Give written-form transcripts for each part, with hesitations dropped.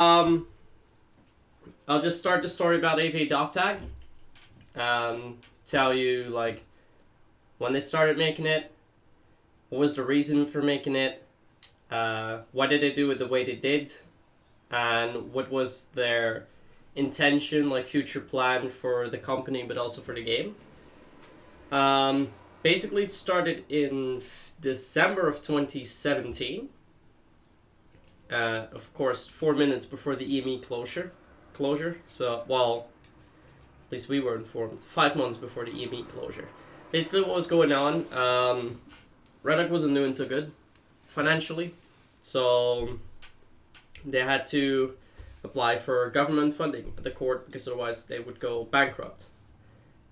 Um, I'll just start the story about A.V.A Dog Tag. Tell you like when they started making it, what was the reason for making it, what did they do with the way they did, and what was their intention, like future plan for the company, but also for the game. Um, Basically, it started in December of 2017. Of course, 4 minutes before the EME closure. So, well, at least we were informed 5 months before the EME closure. Basically, what was going on? Redick wasn't doing so good financially, so they had to apply for government funding at the court because otherwise they would go bankrupt.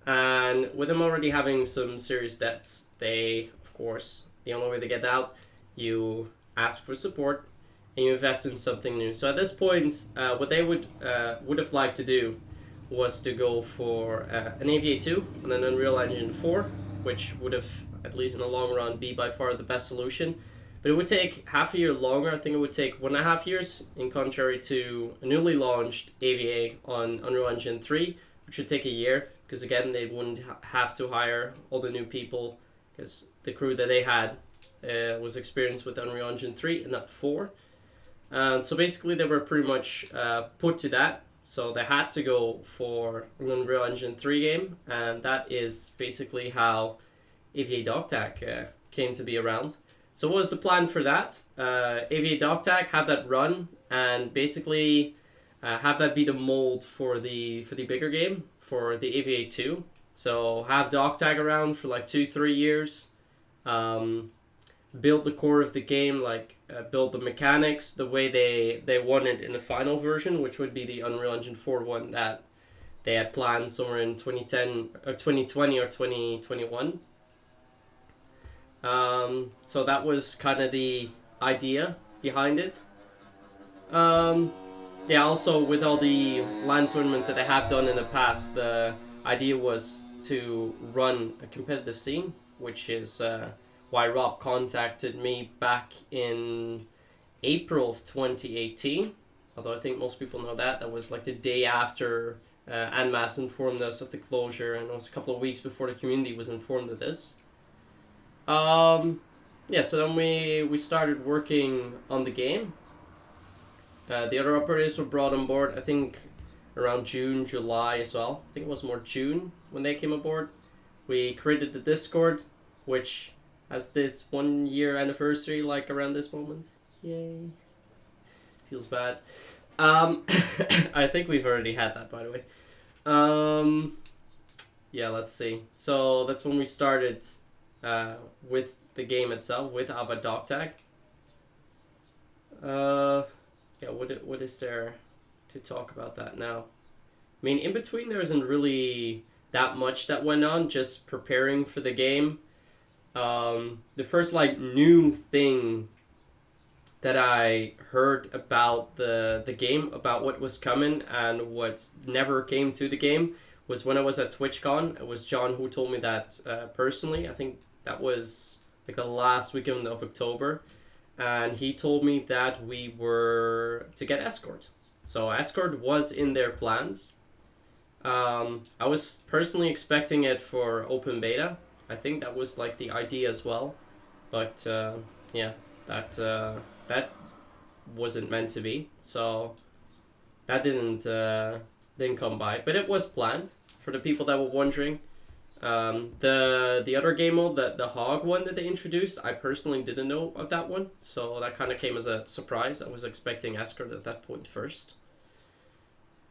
And with them already having some serious debts, they, of course, the only way to get out, you ask for support and you invest in something new. So at this point, what they would have liked to do was to go for an AVA 2 and an Unreal Engine 4, which would have, at least in the long run, be by far the best solution. But it would take half a year longer. I think it would take 1.5 years, in contrary to a newly launched AVA on Unreal Engine 3, which would take a year, because again, they wouldn't have to hire all the new people, because the crew that they had was experienced with Unreal Engine 3 and not 4. So basically, they were pretty much put to that. So they had to go for an Unreal Engine 3 game, and that is basically how A.V.A Dog Tag came to be around. So what was the plan for that? A.V.A Dog Tag, have that run, and basically have that be the mold for the bigger game, for the A.V.A 2. So have Dog Tag around for like 2-3 years. Build the core of the game, like build the mechanics the way they wanted in the final version, which would be the Unreal Engine 4 one that they had planned somewhere in 2010 or 2020 or 2021. So that was kind of the idea behind it. Yeah, also with all the LAN tournaments that I have done in the past, the idea was to run a competitive scene, which is why Rob contacted me back in April of 2018. Although I think most people know that. That was like the day after Anmas informed us of the closure, and it was a couple of weeks before the community was informed of this. Yeah, so then we started working on the game. The other operators were brought on board, I think, around June, July as well. I think it was more June when they came aboard. We created the Discord, which has this 1 year anniversary, like around this moment. Yay. Feels bad. I think we've already had that, by the way. Yeah, let's see. So that's when we started with the game itself, with A.V.A Dog Tag. Yeah, what is there to talk about that now? I mean, in between there isn't really that much that went on, just preparing for the game. The first like new thing that I heard about the game, about what was coming and what never came to the game, was when I was at TwitchCon. It was John who told me that personally. I think that was like the last weekend of October. And he told me that we were to get Escort. So Escort was in their plans. I was personally expecting it for open beta. I think that was like the idea as well. But yeah, that wasn't meant to be. So that didn't come by. But it was planned, for the people that were wondering. The other game mode, the Hog one that they introduced, I personally didn't know of that one, so that kind of came as a surprise. I was expecting Escort at that point first.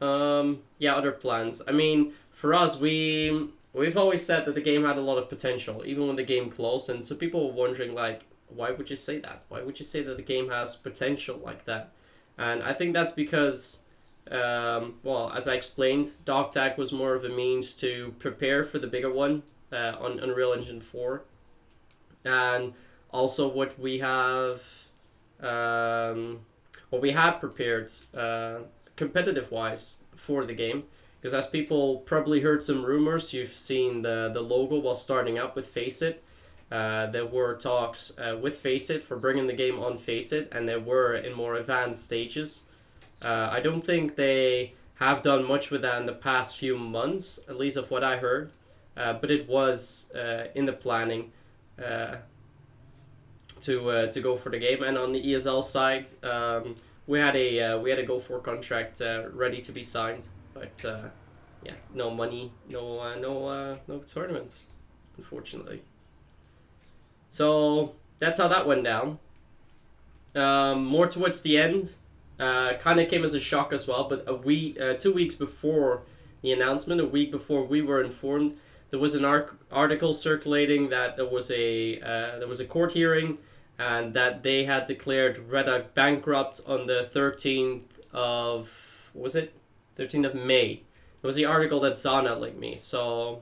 Yeah, other plans. I mean, for us, we've always said that the game had a lot of potential, even when the game closed, and so people were wondering, like, why would you say that? Why would you say that the game has potential like that? And I think that's because well, as I explained, Dog Tag was more of a means to prepare for the bigger one on Unreal Engine 4. And also what we have prepared competitive-wise for the game. Because as people probably heard some rumors, you've seen the logo while starting up with Face It. There were talks with Face It for bringing the game on Face It, and there were in more advanced stages. I don't think they have done much with that in the past few months, at least of what I heard. But it was in the planning uh, to go for the game. And on the ESL side, we had a go for contract ready to be signed, but yeah, no money, no tournaments, unfortunately. So that's how that went down. More towards the end, kind of came as a shock as well. But 2 weeks before the announcement, a week before we were informed, there was an article circulating that there was a court hearing, and that they had declared Redick bankrupt on the 13th of, what was it? 13th of May. It was the article that Zana linked me. So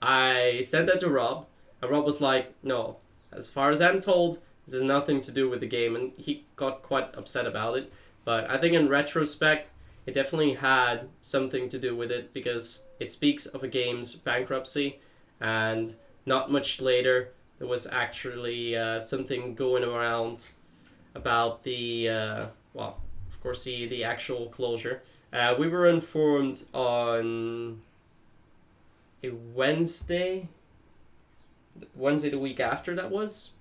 I sent that to Rob, and Rob was like, no, as far as I'm told, this has nothing to do with the game, and he got quite upset about it. But I think in retrospect, it definitely had something to do with it, because it speaks of a game's bankruptcy, and not much later, there was actually something going around about the, well, of course, the actual closure. We were informed on a Wednesday the week after that was.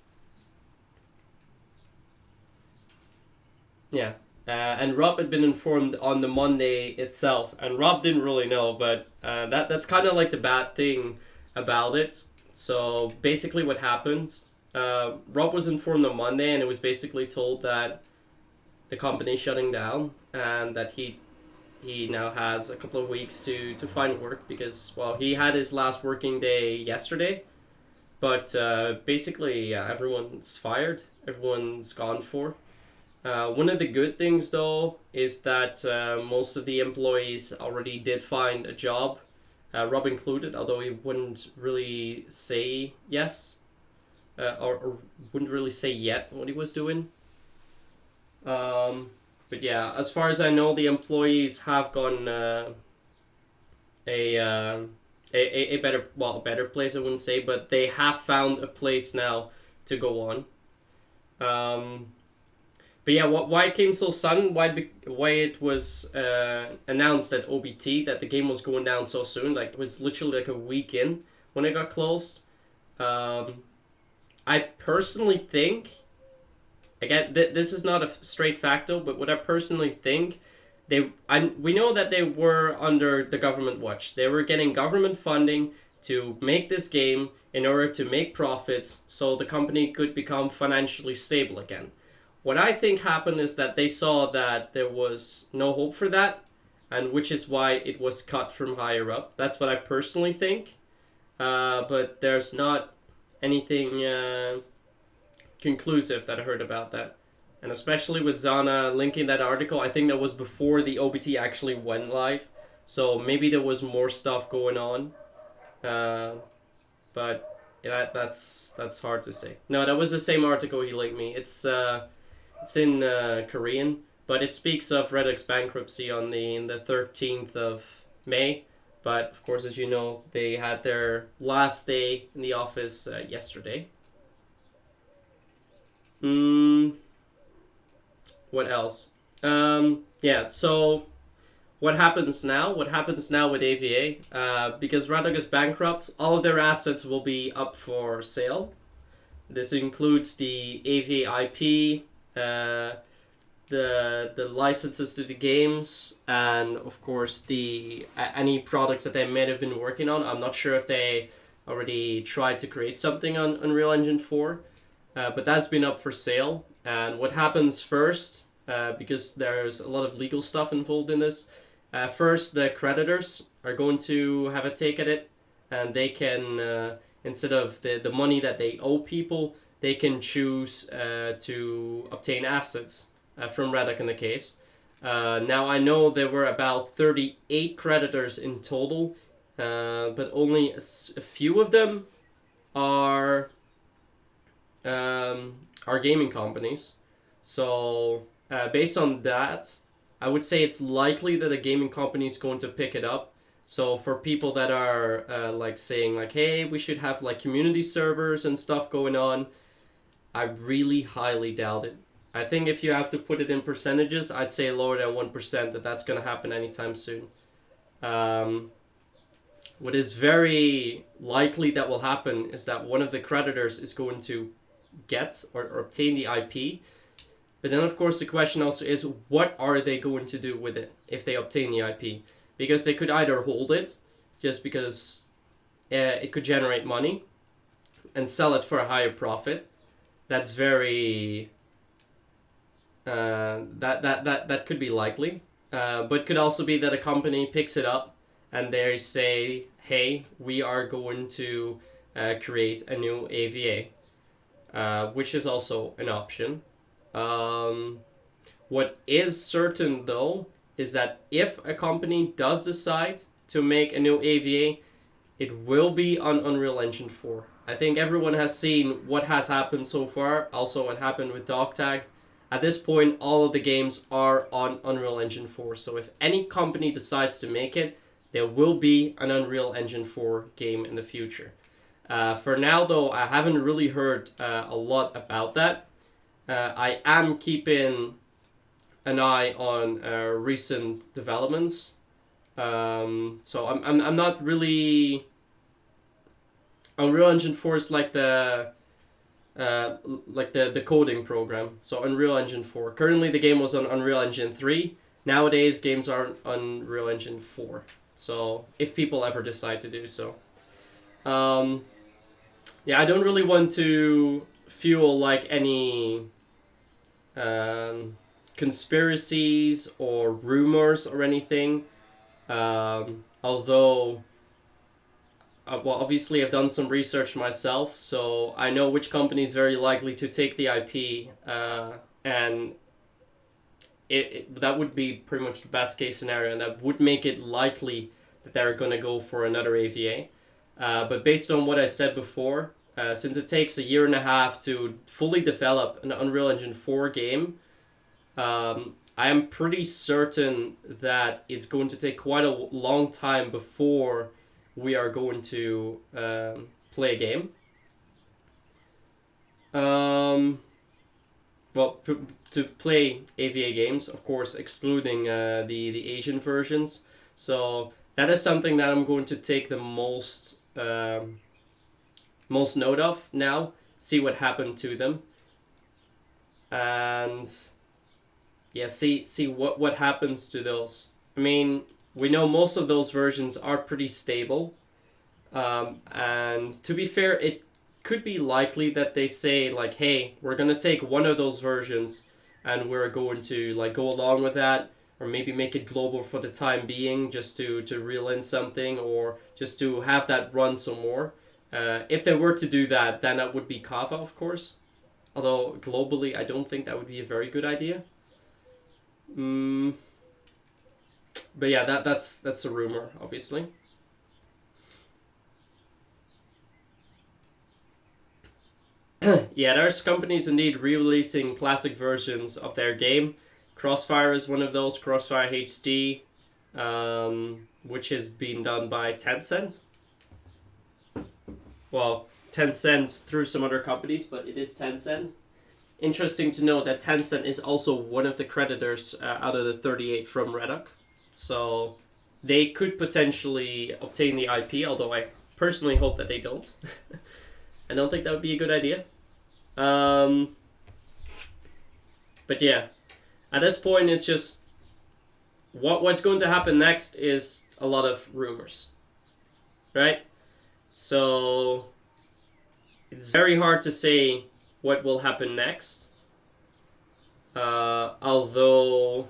Yeah. And Rob had been informed on the Monday itself, and Rob didn't really know, but that's kind of like the bad thing about it. So basically what happened, Rob was informed on Monday, and it was basically told that the company's shutting down, and that he now has a couple of weeks to find work, because, well, he had his last working day yesterday, but basically, yeah, everyone's fired, everyone's gone for. One of the good things, though, is that most of the employees already did find a job, Rob included, although he wouldn't really say yes, or wouldn't really say yet what he was doing. But yeah, as far as I know, the employees have gotten a better, well, a better place, I wouldn't say, but they have found a place now to go on. But yeah, why it came so sudden? Why it was announced at OBT that the game was going down so soon? Like, it was literally like a week in when it got closed. I personally think, again, this is not a straight facto, but what I personally think, we know that they were under the government watch. They were getting government funding to make this game in order to make profits, so the company could become financially stable again. What I think happened is that they saw that there was no hope for that, and which is why it was cut from higher up. That's what I personally think. But there's not anything conclusive that I heard about that. And especially with Zana linking that article, I think that was before the OBT actually went live. So maybe there was more stuff going on. But yeah, that's hard to say. No, that was the same article he linked me. It's in Korean, but it speaks of Redick's bankruptcy in the 13th of May. But of course, as you know, they had their last day in the office yesterday. What else? Yeah, so what happens now? What happens now with A.V.A? Because Redick is bankrupt, all of their assets will be up for sale. This includes the A.V.A IP, the licenses to the games, and of course the any products that they may have been working on. I'm not sure if they already tried to create something on Unreal Engine 4, but that's been up for sale. And what happens first, because there's a lot of legal stuff involved in this, first the creditors are going to have a take at it, and they can, instead of the money that they owe people, they can choose to obtain assets from Redick in the case. Now, I know there were about 38 creditors in total, but only a few of them are gaming companies. So, based on that, I would say it's likely that a gaming company is going to pick it up. So for people that are like saying like, hey, we should have like community servers and stuff going on, I really highly doubt it. I think if you have to put it in percentages, I'd say lower than 1% that that's going to happen anytime soon. What is very likely that will happen is that one of the creditors is going to get or obtain the IP. But then, of course, the question also is, what are they going to do with it if they obtain the IP? Because they could either hold it just because it could generate money and sell it for a higher profit. That's very... that could be likely. But could also be that a company picks it up and they say, hey, we are going to create a new A.V.A, which is also an option. What is certain, though, is that if a company does decide to make a new A.V.A, it will be on Unreal Engine 4. I think everyone has seen what has happened so far, also what happened with Dog Tag. At this point, all of the games are on Unreal Engine 4, so if any company decides to make it, there will be an Unreal Engine 4 game in the future. For now, though, I haven't really heard a lot about that. I am keeping an eye on recent developments, so I'm not really... Unreal Engine 4 is like the coding program. So Unreal Engine 4. Currently, the game was on Unreal Engine 3. Nowadays, games are on Unreal Engine 4. So if people ever decide to do so, yeah, I don't really want to fuel like any conspiracies or rumors or anything. Although, well, obviously I've done some research myself, so I know which company is very likely to take the IP, and that would be pretty much the best case scenario, and that would make it likely that they're going to go for another A.V.A. But based on what I said before, since it takes 1.5 years to fully develop an Unreal Engine 4 game, I am pretty certain that it's going to take quite a long time before we are going to play a game. Well, to play A.V.A games, of course, excluding the Asian versions. So that is something that I'm going to take the most note of now. See what happened to them, and yeah, see what happens to those. I mean, we know most of those versions are pretty stable, and to be fair, it could be likely that they say like, hey, we're gonna take one of those versions and we're going to like go along with that, or maybe make it global for the time being, just to reel in something, or just to have that run some more. If they were to do that, then that would be Kava, of course. Although globally, I don't think that would be a very good idea. But yeah, that's a rumor, obviously. Yeah, there's companies indeed re-releasing classic versions of their game. Crossfire is one of those, Crossfire HD, which has been done by Tencent. Well, Tencent through some other companies, but it is Tencent. Interesting to note that Tencent is also one of the creditors out of the 38 from Redick. So they could potentially obtain the IP, although I personally hope that they don't. I don't think that would be a good idea. But yeah, at this point, it's just what's going to happen next is a lot of rumors, right? So it's very hard to say what will happen next. Although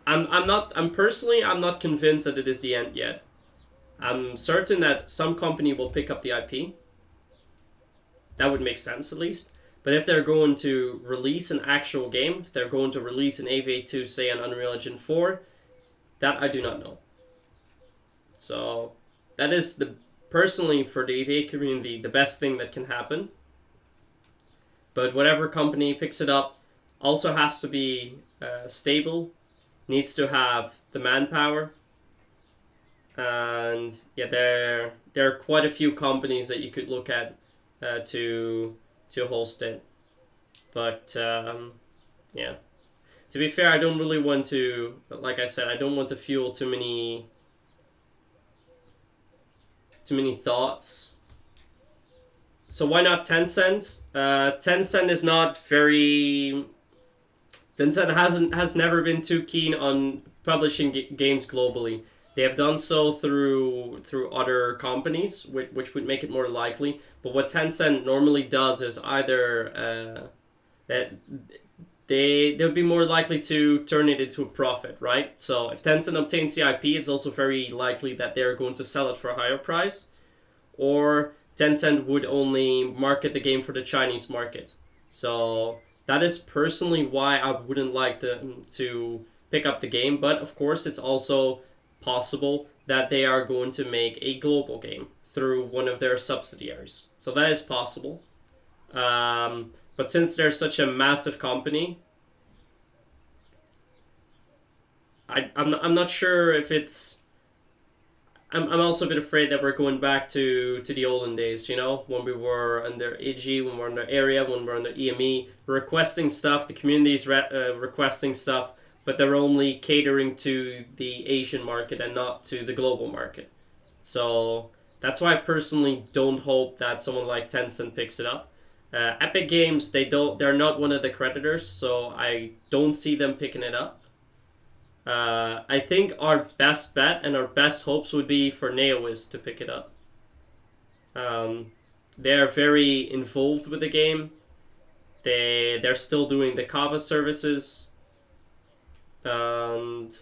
I'm not convinced that it is the end yet. I'm certain that some company will pick up the IP. That would make sense, at least. But if they're going to release an actual game, if they're going to release an A.V.A 2, say, on Unreal Engine 4, that I do not know. So that is, personally, for the A.V.A community, the best thing that can happen. But whatever company picks it up also has to be stable, needs to have the manpower. And yeah, there are quite a few companies that you could look at to host it. But yeah. To be fair, I don't really want to, like I said, I don't want to fuel too many thoughts. So why not Tencent? Tencent is not very. Tencent has never been too keen on publishing games globally. They have done so through other companies, which would make it more likely. But what Tencent normally does is either that they'll be more likely to turn it into a profit, right? So if Tencent obtains the IP, it's also very likely that they're going to sell it for a higher price, or Tencent would only market the game for the Chinese market. So that is personally why I wouldn't like them to pick up the game, but of course it's also possible that they are going to make a global game through one of their subsidiaries. So that is possible. But since they're such a massive company, I'm not sure if it's. I'm also a bit afraid that we're going back to the olden days, you know, when we were under AG, when we were under Area, when we were under EME, requesting stuff, the community's requesting stuff, but they're only catering to the Asian market and not to the global market. So that's why I personally don't hope that someone like Tencent picks it up. Epic Games, they're not one of the creditors, so I don't see them picking it up. I think our best bet and our best hopes would be for Neowiz to pick it up. They're very involved with the game. They're still doing the Kava services, and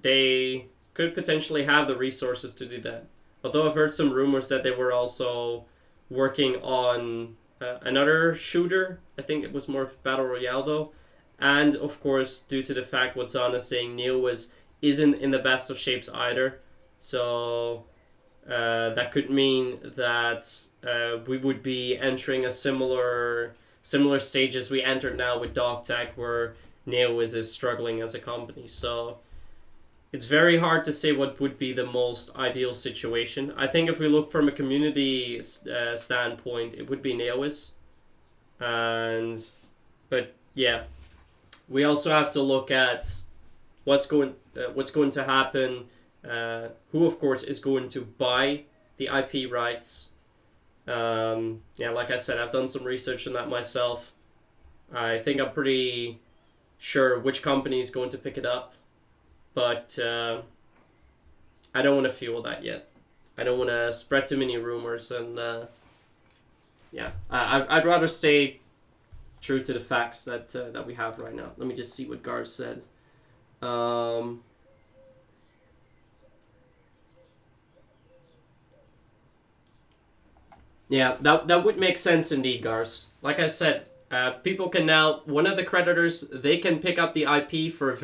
they could potentially have the resources to do that. Although I've heard some rumors that they were also working on another shooter. I think it was more Battle Royale though. And of course, due to the fact what Zahn is saying, isn't in the best of shapes either. So that could mean that we would be entering a similar stage as we entered now with Dog Tag, where Neowiz is struggling as a company. So it's very hard to say what would be the most ideal situation. I think if we look from a community standpoint, it would be Neowiz. But yeah, we also have to look at what's going to happen. Who of course is going to buy the IP rights? Yeah, like I said, I've done some research on that myself. I think I'm pretty sure which company is going to pick it up, but I don't want to fuel that yet. I don't want to spread too many rumors, and yeah, I'd rather stay true to the facts that we have right now. Let me just see what Garv said. Yeah, that would make sense indeed, Gars. Like I said, people can now, one of the creditors, they can pick up the IP for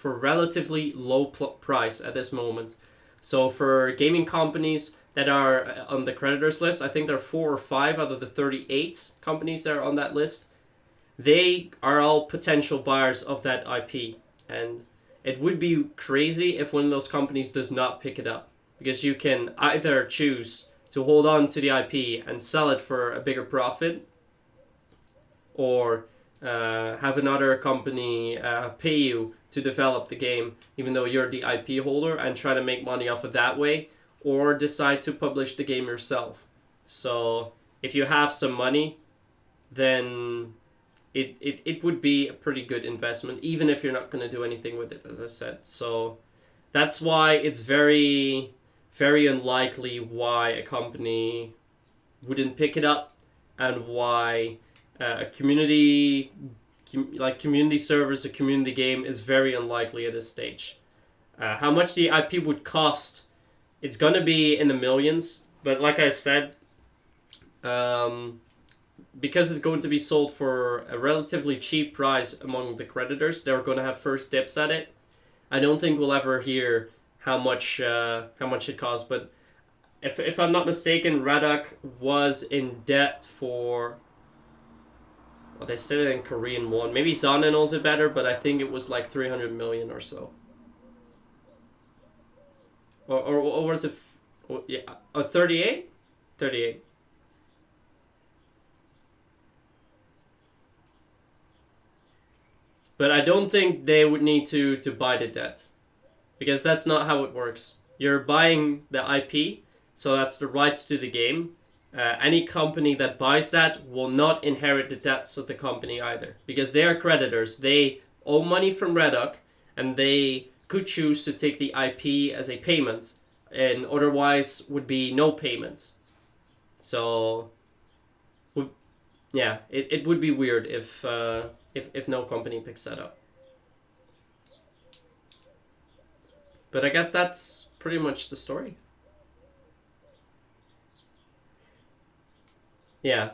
relatively low price at this moment. So for gaming companies that are on the creditors list, I think there are 4 or 5 out of the 38 companies that are on that list. They are all potential buyers of that IP. And it would be crazy if one of those companies does not pick it up. Because you can either choose to hold on to the IP and sell it for a bigger profit, or have another company pay you to develop the game, even though you're the IP holder, and try to make money off it that way, or decide to publish the game yourself. So if you have some money, then it would be a pretty good investment, even if you're not going to do anything with it, as I said. So that's why it's very, very unlikely why a company wouldn't pick it up, and why a community service, a community game is very unlikely at this stage. How much the IP would cost, it's going to be in the millions, but like I said, because it's going to be sold for a relatively cheap price among the creditors, they're going to have first dips at it. I don't think we'll ever hear how much it costs, but if I'm not mistaken, Redick was in debt for, well, they said it in Korean won. Maybe Zana knows it better, but I think it was like 300 million or so. Or was it, yeah, 38? 38. But I don't think they would need to buy the debt. Because that's not how it works. You're buying the IP, so that's the rights to the game. Any company that buys that will not inherit the debts of the company either. Because they are creditors. They owe money from Redick, and they could choose to take the IP as a payment, and otherwise would be no payment. So, yeah, it would be weird if no company picks that up. But I guess that's pretty much the story. Yeah,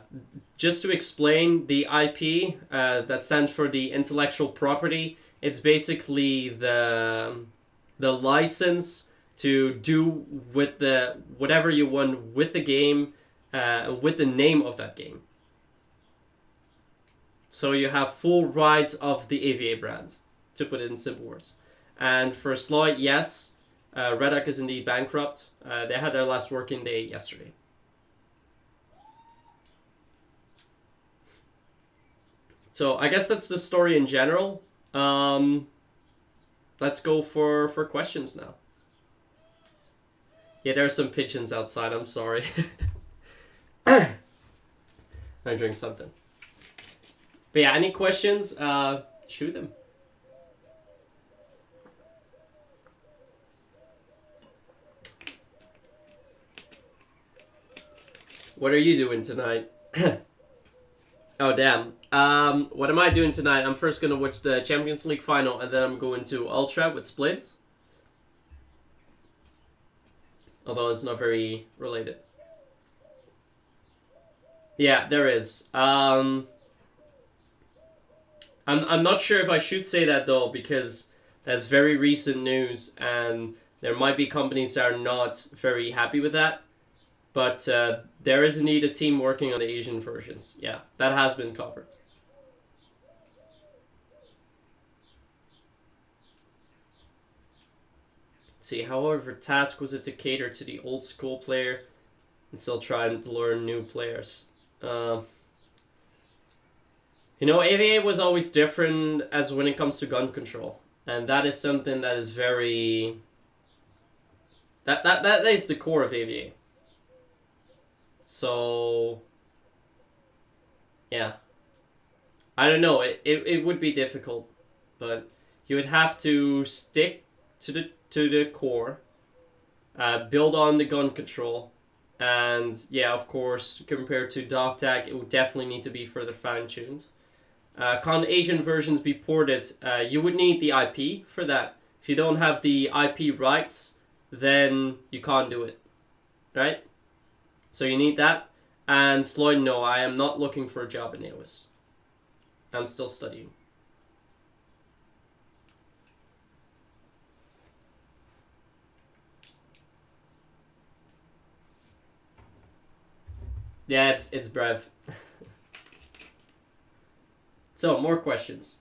just to explain, the IP that stands for the intellectual property. It's basically the license to do with the whatever you want with the game, with the name of that game. So you have full rights of the A.V.A brand, to put it in simple words. And for Sloyd, yes, Redick is indeed bankrupt. They had their last working day yesterday. So I guess that's the story in general. Let's go for questions now. Yeah, there are some pigeons outside. I'm sorry. I drink something. But yeah, any questions? Shoot them. What are you doing tonight? Oh, damn. What am I doing tonight? I'm first going to watch the Champions League final, and then I'm going to Ultra with Splint. Although it's not very related. Yeah, there is. I'm not sure if I should say that, though, because that's very recent news, and there might be companies that are not very happy with that. But there is indeed a team working on the Asian versions. Yeah, that has been covered. See, however, task was it to cater to the old school player and still trying to learn new players. You know, A.V.A was always different as when it comes to gun control. And that is something that is very... That is the core of A.V.A. So, yeah. I don't know, it would be difficult, but you would have to stick to the core, build on the gun control, and yeah, of course, compared to Dog Tag, it would definitely need to be further fine-tuned. Can Asian versions be ported? You would need the IP for that. If you don't have the IP rights, then you can't do it, right? So you need that. And Sloyd, no, I am not looking for a job in AOS. I'm still studying. Yeah, it's Brev. So, more questions.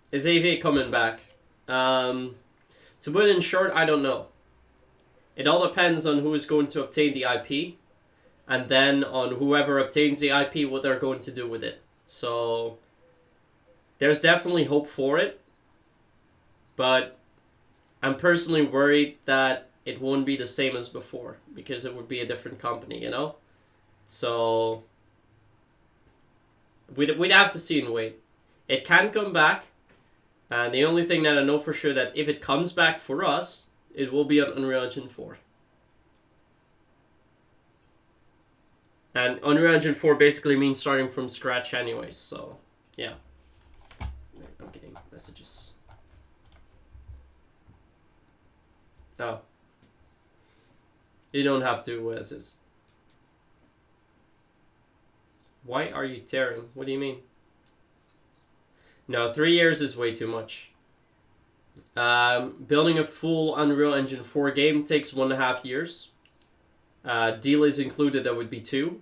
Is A.V.A coming back? To put it in short, I don't know. It all depends on who is going to obtain the IP, and then on whoever obtains the IP, what they're going to do with it. So, there's definitely hope for it, but I'm personally worried that it won't be the same as before, because it would be a different company, you know? So, we'd have to see and wait. It can come back. And the only thing that I know for sure that if it comes back for us, it will be on Unreal Engine 4. And Unreal Engine 4 basically means starting from scratch anyways, so yeah. I'm getting messages. Oh. You don't have to, Sis. Why are you tearing? What do you mean? No, 3 years is way too much. Building a full Unreal Engine 4 game takes 1.5 years. Deal is included, that would be 2.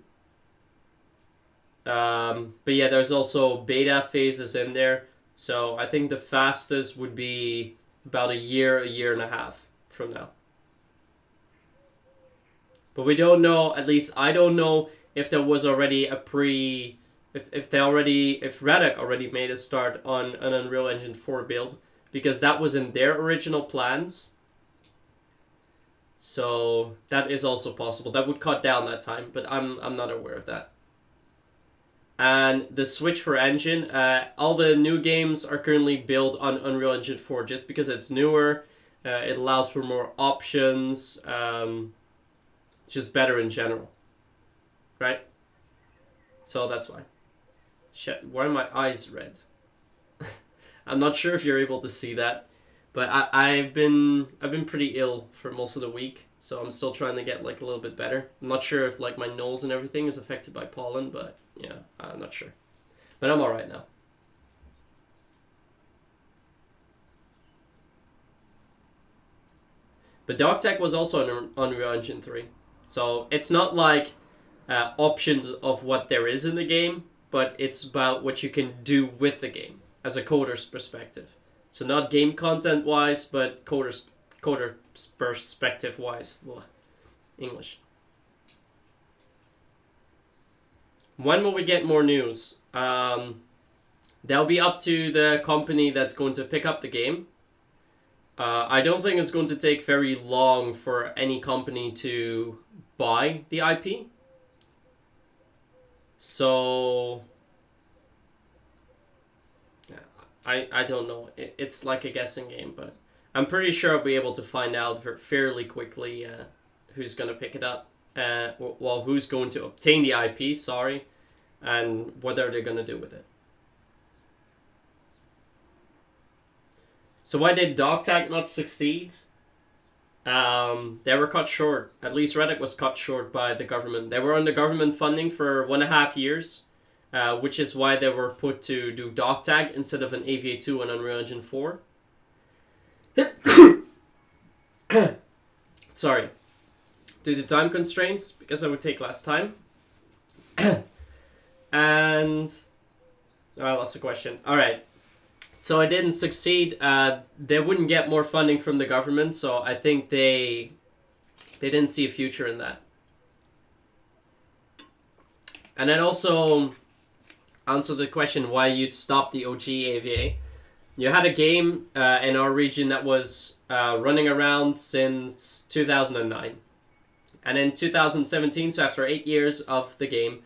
But yeah, there's also beta phases in there. So I think the fastest would be about a year and a half from now. But we don't know, at least I don't know, if there was already a if Redick already made a start on an Unreal Engine 4 build, because that was in their original plans. So that is also possible. That would cut down that time, but I'm not aware of that. And the switch for engine, all the new games are currently built on Unreal Engine 4 just because it's newer. It allows for more options, just better in general, right? So that's why. Shit, why are my eyes red? I'm not sure if you're able to see that, but I've been pretty ill for most of the week, so I'm still trying to get like a little bit better. I'm not sure if like my nose and everything is affected by pollen, but yeah, I'm not sure. But I'm alright now. But Dog Tag was also on Unreal Engine 3. So it's not like options of what there is in the game, but it's about what you can do with the game as a coder's perspective. So not game content wise, but coder perspective wise. English. When will we get more news? That'll be up to the company that's going to pick up the game. I don't think it's going to take very long for any company to buy the IP. So yeah, I don't know. It's like a guessing game, but I'm pretty sure I'll be able to find out fairly quickly who's going to pick it up. Well, who's going to obtain the IP, sorry, and what are they going to do with it. So why did Dog Tag not succeed? They were cut short. At least Redick was cut short by the government. They were under government funding for 1.5 years, which is why they were put to do Dog Tag instead of an A.V.A 2 and Unreal Engine 4. Sorry. Due to time constraints, because I would take less time. And I lost the question. Alright. So I didn't succeed. They wouldn't get more funding from the government, so I think they didn't see a future in that. And then also answer the question why you'd stop the OG A.V.A. You had a game in our region that was running around since 2009. And in 2017, so after 8 years of the game,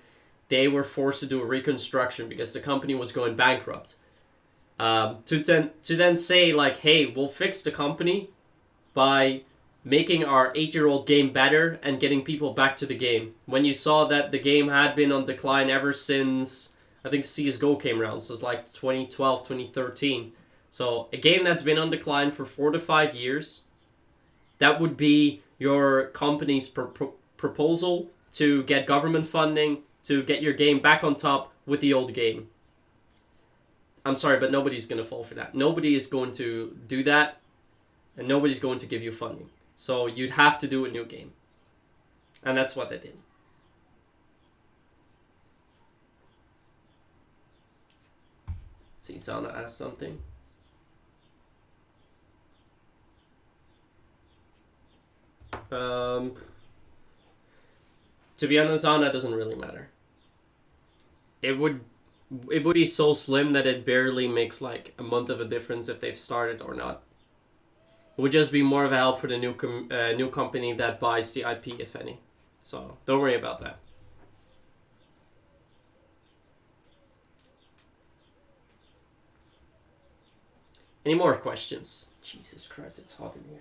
they were forced to do a reconstruction because the company was going bankrupt. To then say like, hey, we'll fix the company by making our 8-year-old game better and getting people back to the game. When you saw that the game had been on decline ever since, I think CSGO came around, so it's like 2012, 2013. So a game that's been on decline for 4 to 5 years, that would be your company's proposal to get government funding, to get your game back on top with the old game. I'm sorry, but nobody's going to fall for that. Nobody is going to do that, and nobody's going to give you funding. So you'd have to do a new game. And that's what they did. See, Sana asked something. To be honest, Sana, doesn't really matter. It would be so slim that it barely makes like a month of a difference if they've started or not. It would just be more of a help for the new company that buys the IP, if any. So don't worry about that. Any more questions? Jesus Christ, it's hot in here.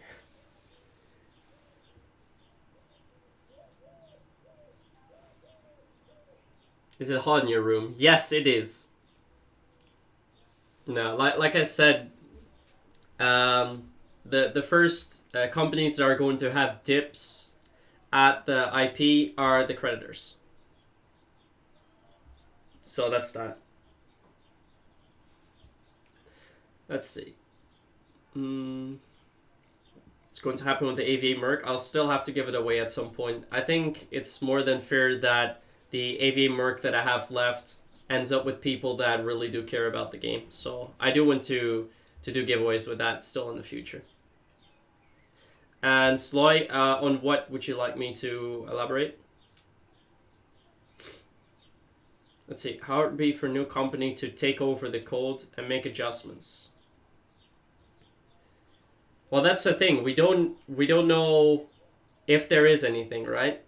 Is it hot in your room? Yes, it is. No, like I said, the first companies that are going to have dips at the IP are the creditors. So that's that. Let's see. It's going to happen with the A.V.A Merc. I'll still have to give it away at some point. I think it's more than fair that the A.V.A Merc that I have left ends up with people that really do care about the game. So I do want to do giveaways with that still in the future. And Sloy, on what would you like me to elaborate? Let's see. How it would be for a new company to take over the code and make adjustments. Well, that's the thing. We don't know if there is anything, right?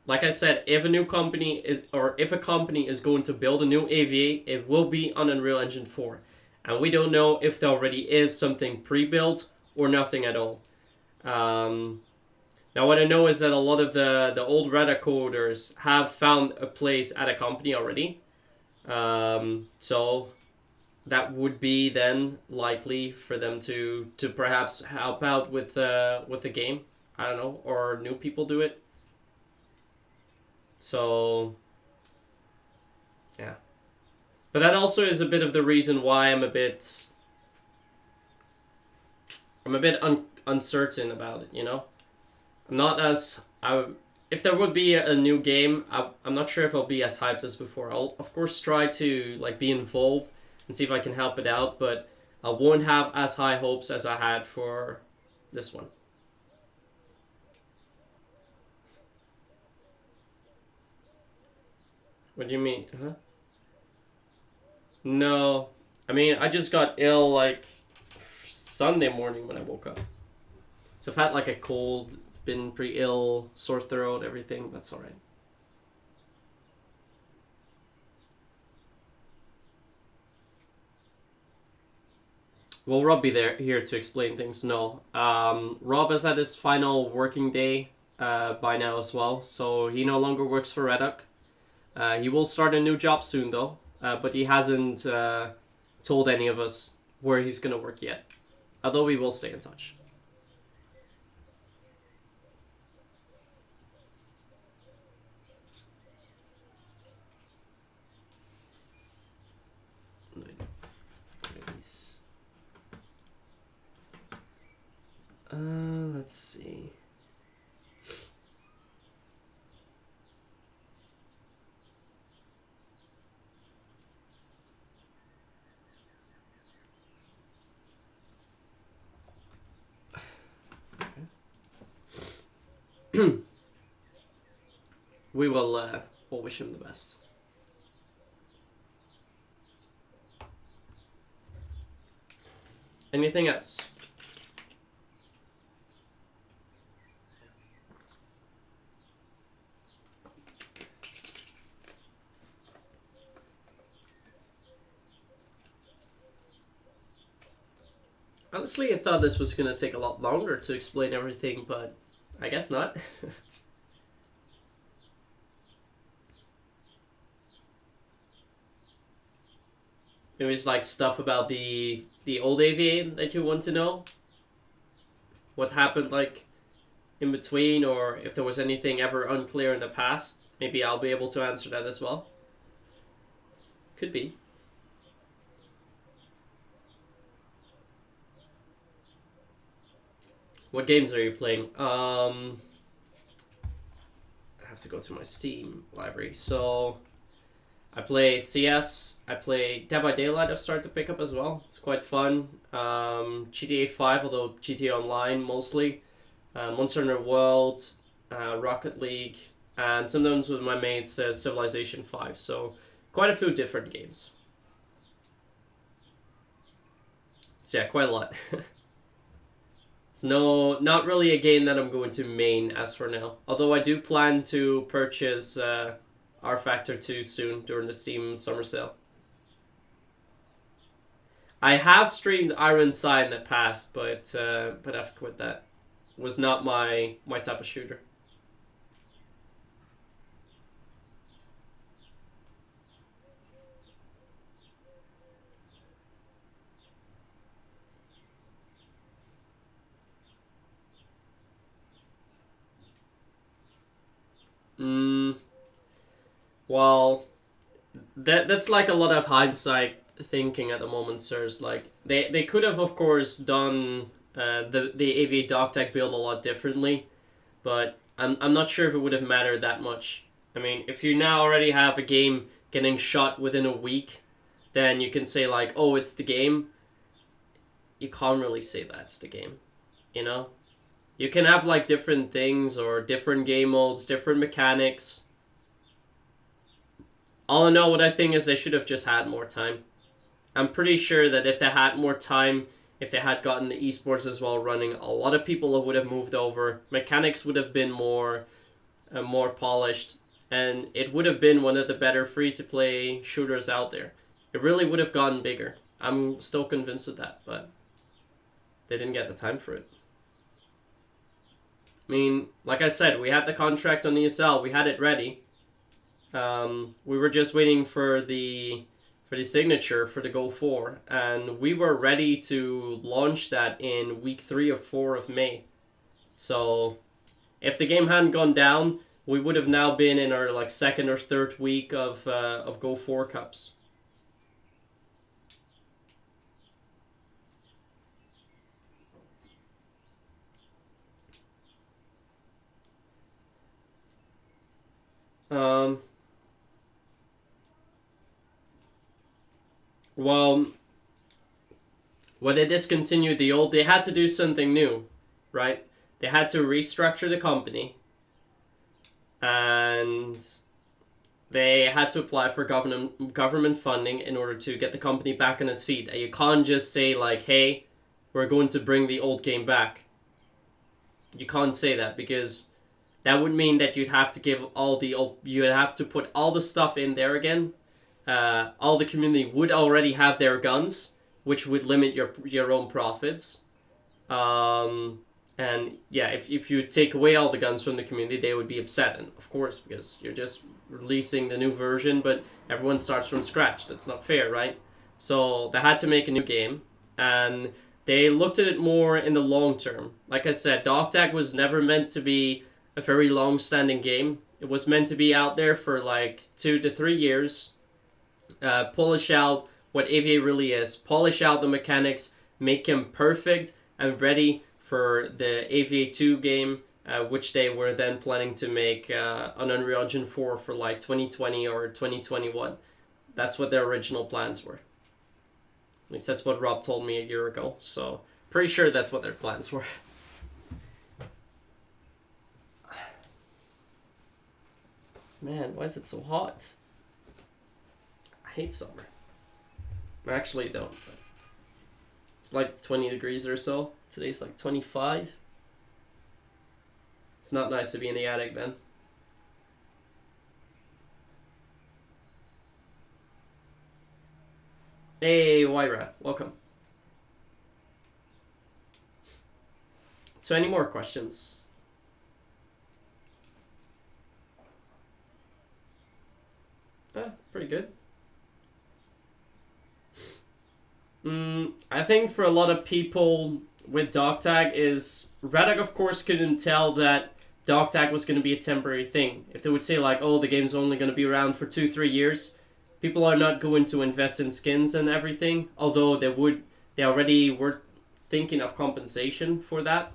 Like I said, if a new company is, or if a company is going to build a new AVA, it will be on Unreal Engine 4. And we don't know if there already is something pre-built or nothing at all. Now, what I know is that a lot of the old Redick coders have found a place at a company already. So that would be then likely for them to perhaps help out with the game. I don't know, or new people do it. So yeah, but that also is a bit of the reason why I'm a bit uncertain about it. You know, I'm not as if there would be a new game, I'm not sure if I'll be as hyped as before. I'll of course try to like be involved and see if I can help it out, but I won't have as high hopes as I had for this one. What do you mean? Huh? No. I mean, I just got ill like Sunday morning when I woke up. So I've had like a cold, been pretty ill, sore throat, everything. That's alright. Will Rob be here to explain things? No. Rob has had his final working day by now as well, so he no longer works for Redick. He will start a new job soon though, but he hasn't told any of us where he's gonna work yet. Although we will stay in touch. Let's see. We will we'll wish him the best. Anything else? Honestly, I thought this was gonna take a lot longer to explain everything, but I guess not. Maybe it's like stuff about the old AVA that you want to know. What happened like in between, or if there was anything ever unclear in the past. Maybe I'll be able to answer that as well. Could be. What games are you playing? I have to go to my Steam library. So I play CS. I play Dead by Daylight. I've started to pick up as well. It's quite fun. GTA 5, although GTA Online mostly. Monster Hunter World, Rocket League, and sometimes with my mates Civilization 5. So quite a few different games. So yeah, quite a lot. It's not really a game that I'm going to main as for now. Although I do plan to purchase R Factor 2 soon during the Steam summer sale. I have streamed Iron Side in the past, but I've quit that. Was not my type of shooter. Well, that's like a lot of hindsight thinking at the moment, sirs. Like they could have, of course, done the A.V.A Dog Tag build a lot differently, but I'm not sure if it would have mattered that much. I mean, if you now already have a game getting shot within a week, then you can say like, oh, it's the game. You can't really say that's the game. You know, you can have like different things or different game modes, different mechanics. All in all, what I think is they should have just had more time. I'm pretty sure that if they had more time, if they had gotten the esports as well running, a lot of people would have moved over. Mechanics would have been more polished, and it would have been one of the better free-to-play shooters out there. It really would have gotten bigger. I'm still convinced of that, but they didn't get the time for it. I mean, like I said, we had the contract on ESL. We had it ready. We were just waiting for the signature for the Go 4, and we were ready to launch that in week 3 or 4 of May. So if the game hadn't gone down, we would have now been in our like 2nd or 3rd week of Go 4 Cups. Well, when they discontinued the old, they had to do something new, right? They had to restructure the company, and they had to apply for government funding in order to get the company back on its feet. And you can't just say like, hey, we're going to bring the old game back. You can't say that, because that would mean that you'd have to give all the old, you'd have to put all the stuff in there again. All the community would already have their guns, which would limit your own profits. And yeah, if you take away all the guns from the community, they would be upset, and of course, because you're just releasing the new version, but everyone starts from scratch. That's not fair, right? So they had to make a new game, and they looked at it more in the long term. Like I said, Dog Tag was never meant to be a very long-standing game. It was meant to be out there for like 2 to 3 years, polish out what A.V.A really is, polish out the mechanics, make him perfect and ready for the A.V.A 2 game, which they were then planning to make on Unreal Engine 4 for like 2020 or 2021. That's what their original plans were. At least that's what Rob told me a year ago, so pretty sure that's what their plans were. Man, why is it so hot? I hate summer. I actually don't. But it's like 20 degrees or so. Today's like 25. It's not nice to be in the attic then. Hey, Wyra, welcome. So any more questions? Pretty good. I think for a lot of people with Dog Tag is, Redick of course couldn't tell that Dog Tag was going to be a temporary thing. If they would say like, oh, the game's only going to be around for 2-3 years, people are not going to invest in skins and everything, although they already were thinking of compensation for that.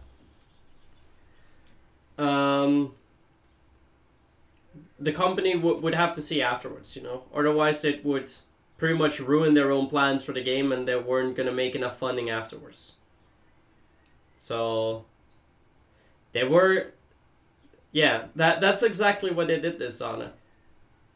The company would have to see afterwards, you know. Otherwise, it would pretty much ruin their own plans for the game, and they weren't going to make enough funding afterwards. So, they were... Yeah, that's exactly what they did this on.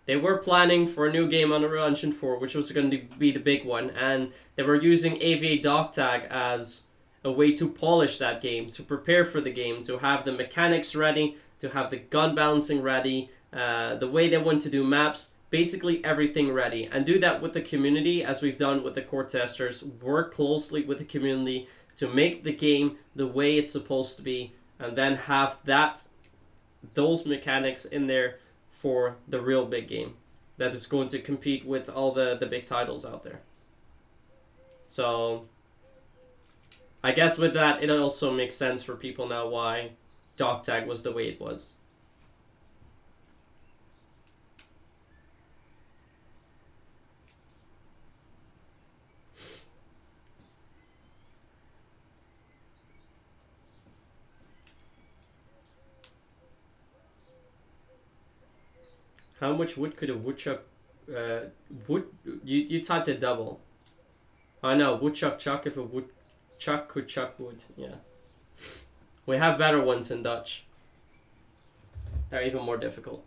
They were planning for a new game on Unreal Engine 4, which was going to be the big one, and they were using A.V.A Dog Tag as a way to polish that game, to prepare for the game, to have the mechanics ready, to have the gun balancing ready, the way they want to do maps, basically everything ready, and do that with the community as we've done with the core testers. Work closely with the community to make the game the way it's supposed to be, and then have those mechanics in there for the real big game that is going to compete with all the big titles out there. So I guess with that, it also makes sense for people now why Dog Tag was the way it was. How much wood could a woodchuck... You typed it double. I know, woodchuck chuck if a woodchuck could chuck wood. Yeah. We have better ones in Dutch. They're even more difficult.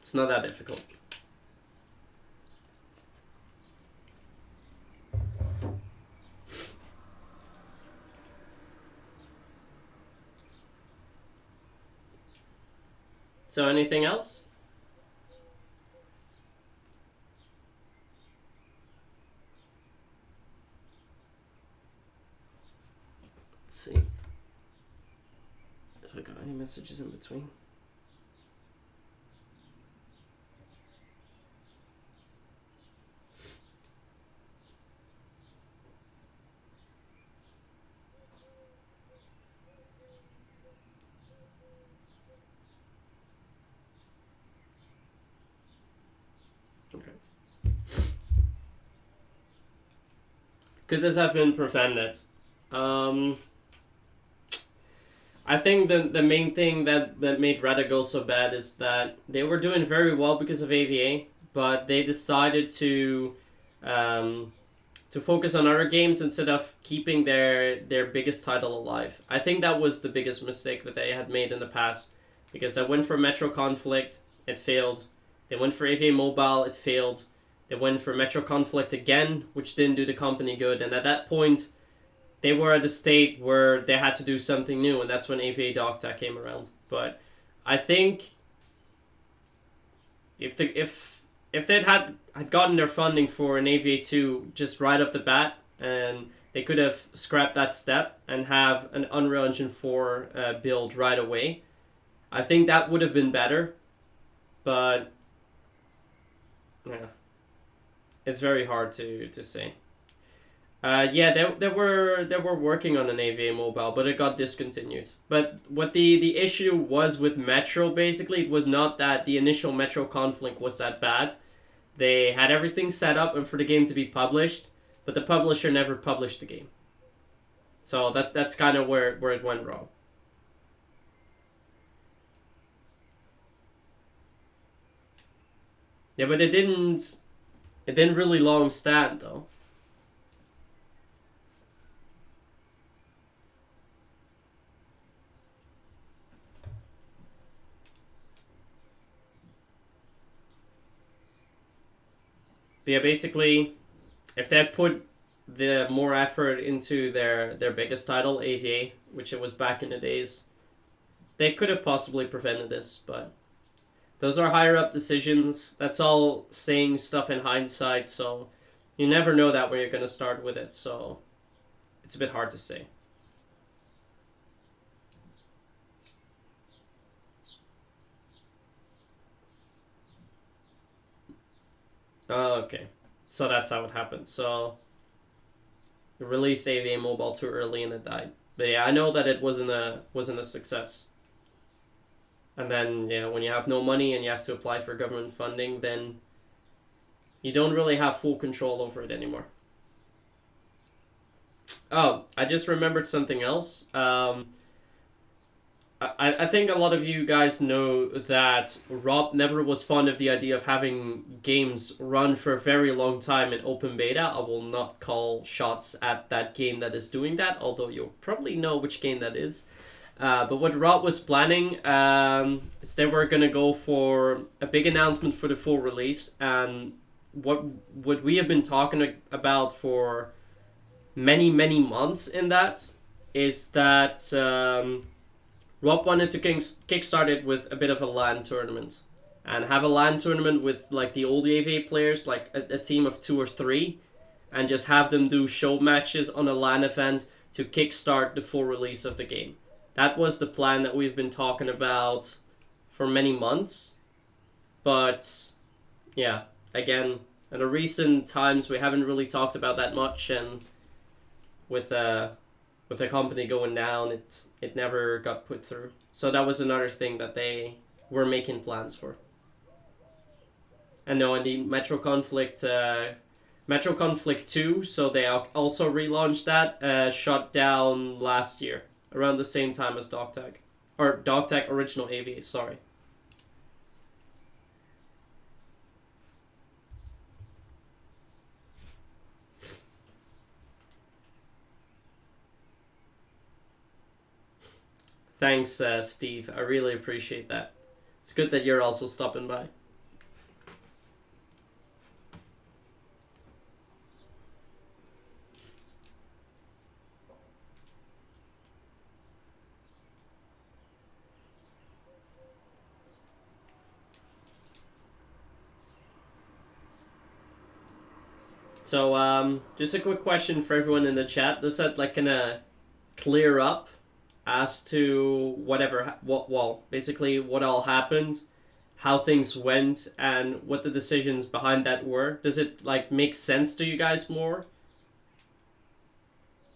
It's not that difficult. So anything else? Let's see if I got any messages in between. Could this have been prevented? I think the main thing that made Redick go so bad is that they were doing very well because of A.V.A, but they decided to focus on other games instead of keeping their biggest title alive. I think that was the biggest mistake that they had made in the past, because they went for Metro Conflict, it failed. They went for A.V.A Mobile, it failed. They went for Metro Conflict again, which didn't do the company good. And at that point, they were at a state where they had to do something new, and that's when A.V.A Dog Tag came around. But I think if they'd had gotten their funding for an A.V.A 2 just right off the bat, and they could have scrapped that step and have an Unreal Engine 4 build right away, I think that would have been better. But yeah. It's very hard to say. Yeah, they were working on an A.V.A Mobile, but it got discontinued. But what the issue was with Metro, basically, it was not that the initial Metro Conflict was that bad. They had everything set up and for the game to be published, but the publisher never published the game. So that's kind of where it went wrong. Yeah, but it didn't really long stand, though. But yeah, basically, if they had put the more effort into their biggest title, A.V.A, which it was back in the days, they could have possibly prevented this, but those are higher up decisions. That's all saying stuff in hindsight, so you never know that when you're going to start with it, so it's a bit hard to say. Okay, so that's how it happened. So you released A.V.A Mobile too early and it died. But yeah, I know that it wasn't a success. And then, yeah, when you have no money and you have to apply for government funding, then you don't really have full control over it anymore. Oh, I just remembered something else. I think a lot of you guys know that Rob never was fond of the idea of having games run for a very long time in open beta. I will not call shots at that game that is doing that, although you'll probably know which game that is. But what Rob was planning is they were going to go for a big announcement for the full release. And what we have been talking about for many, many months in that is that Rob wanted to kickstart it with a bit of a LAN tournament. And have a LAN tournament with like the old A.V.A players, like a team of 2 or 3. And just have them do show matches on a LAN event to kickstart the full release of the game. That was the plan that we've been talking about for many months. But yeah, again, in the recent times we haven't really talked about that much, and with the company going down, it never got put through. So that was another thing that they were making plans for. And no, in the Metro Conflict 2, so they also relaunched that, shut down last year, around the same time as Dog Tag. Or Dog Tag Original A.V.A, sorry. Thanks, Steve. I really appreciate that. It's good that you're also stopping by. So, just a quick question for everyone in the chat. Does that like kind of clear up as to basically what all happened, how things went, and what the decisions behind that were? Does it like make sense to you guys more?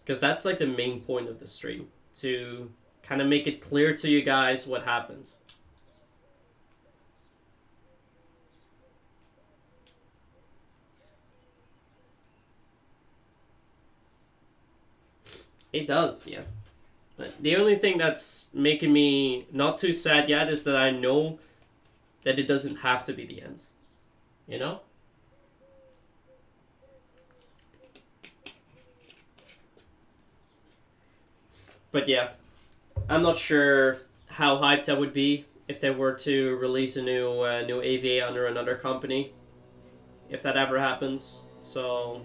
Because that's like the main point of the stream, to kind of make it clear to you guys what happened. It does, yeah. But the only thing that's making me not too sad yet is that I know that it doesn't have to be the end. You know? But yeah, I'm not sure how hyped I would be if they were to release a new A.V.A under another company, if that ever happens. So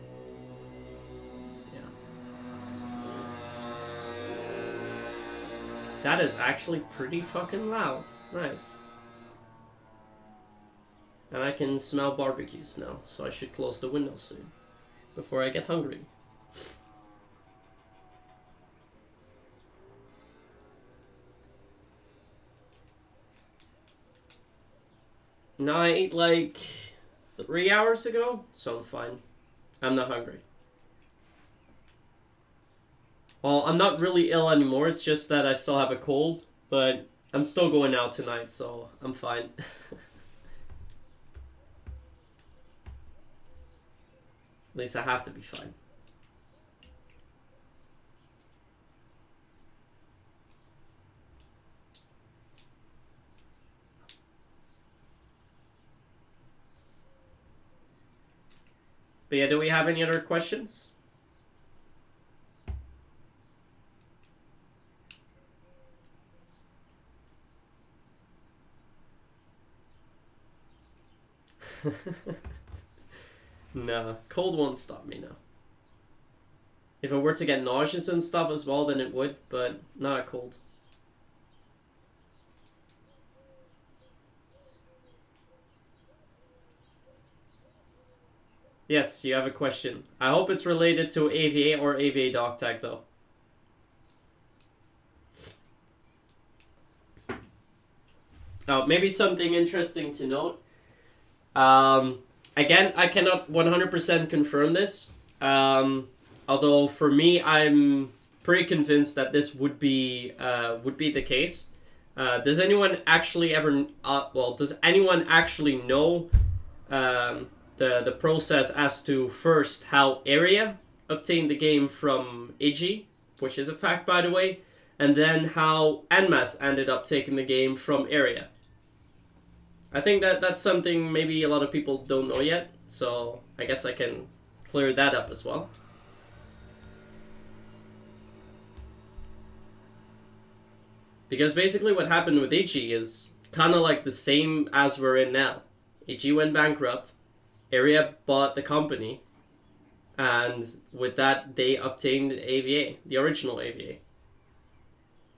that is actually pretty fucking loud. Nice. And I can smell barbecues now, so I should close the window soon, before I get hungry. No, I ate like 3 hours ago, so I'm fine. I'm not hungry. Well, I'm not really ill anymore, it's just that I still have a cold, but I'm still going out tonight, so I'm fine. At least I have to be fine. But yeah, do we have any other questions? No, cold won't stop me now. If I were to get nauseous and stuff as well, then it would, but not a cold. Yes, you have a question. I hope it's related to A.V.A or A.V.A Dog Tag, though. Oh, maybe something interesting to note. Again, I cannot 100% confirm this. Although for me, I'm pretty convinced that this would be the case. Does anyone actually ever? Does anyone actually know the process as to first how Area obtained the game from A.G, which is a fact by the way, and then how NMAS ended up taking the game from Area? I think that's something maybe a lot of people don't know yet, so I guess I can clear that up as well. Because basically what happened with AG is kind of like the same as we're in now. AG went bankrupt, Area bought the company, and with that they obtained A.V.A, the original A.V.A.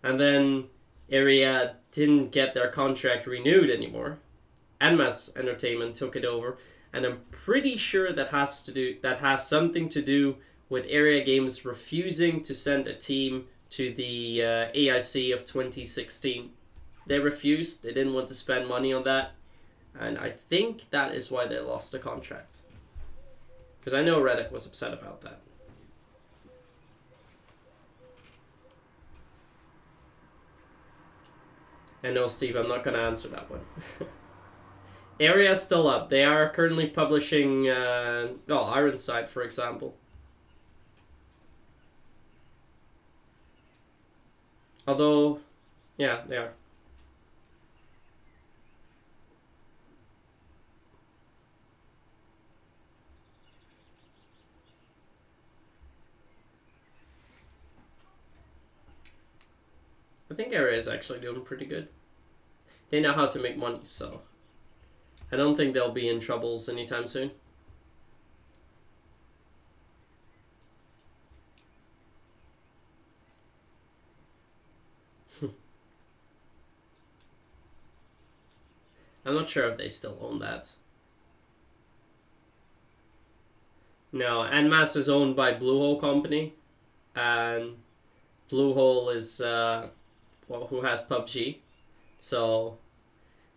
And then Area didn't get their contract renewed anymore. NMAS Entertainment took it over, and I'm pretty sure that has something to do with Area Games refusing to send a team to the AIC of 2016. They refused. They didn't want to spend money on that, and I think that is why they lost the contract. Because I know Redick was upset about that. And no, Steve, I'm not going to answer that one. Area's still up. They are currently publishing Ironside, for example. Although, yeah, they are. I think Area is actually doing pretty good. They know how to make money, so I don't think they'll be in troubles anytime soon. I'm not sure if they still own that. No, NMAS is owned by Bluehole Company, and Bluehole is, well, who has PUBG, so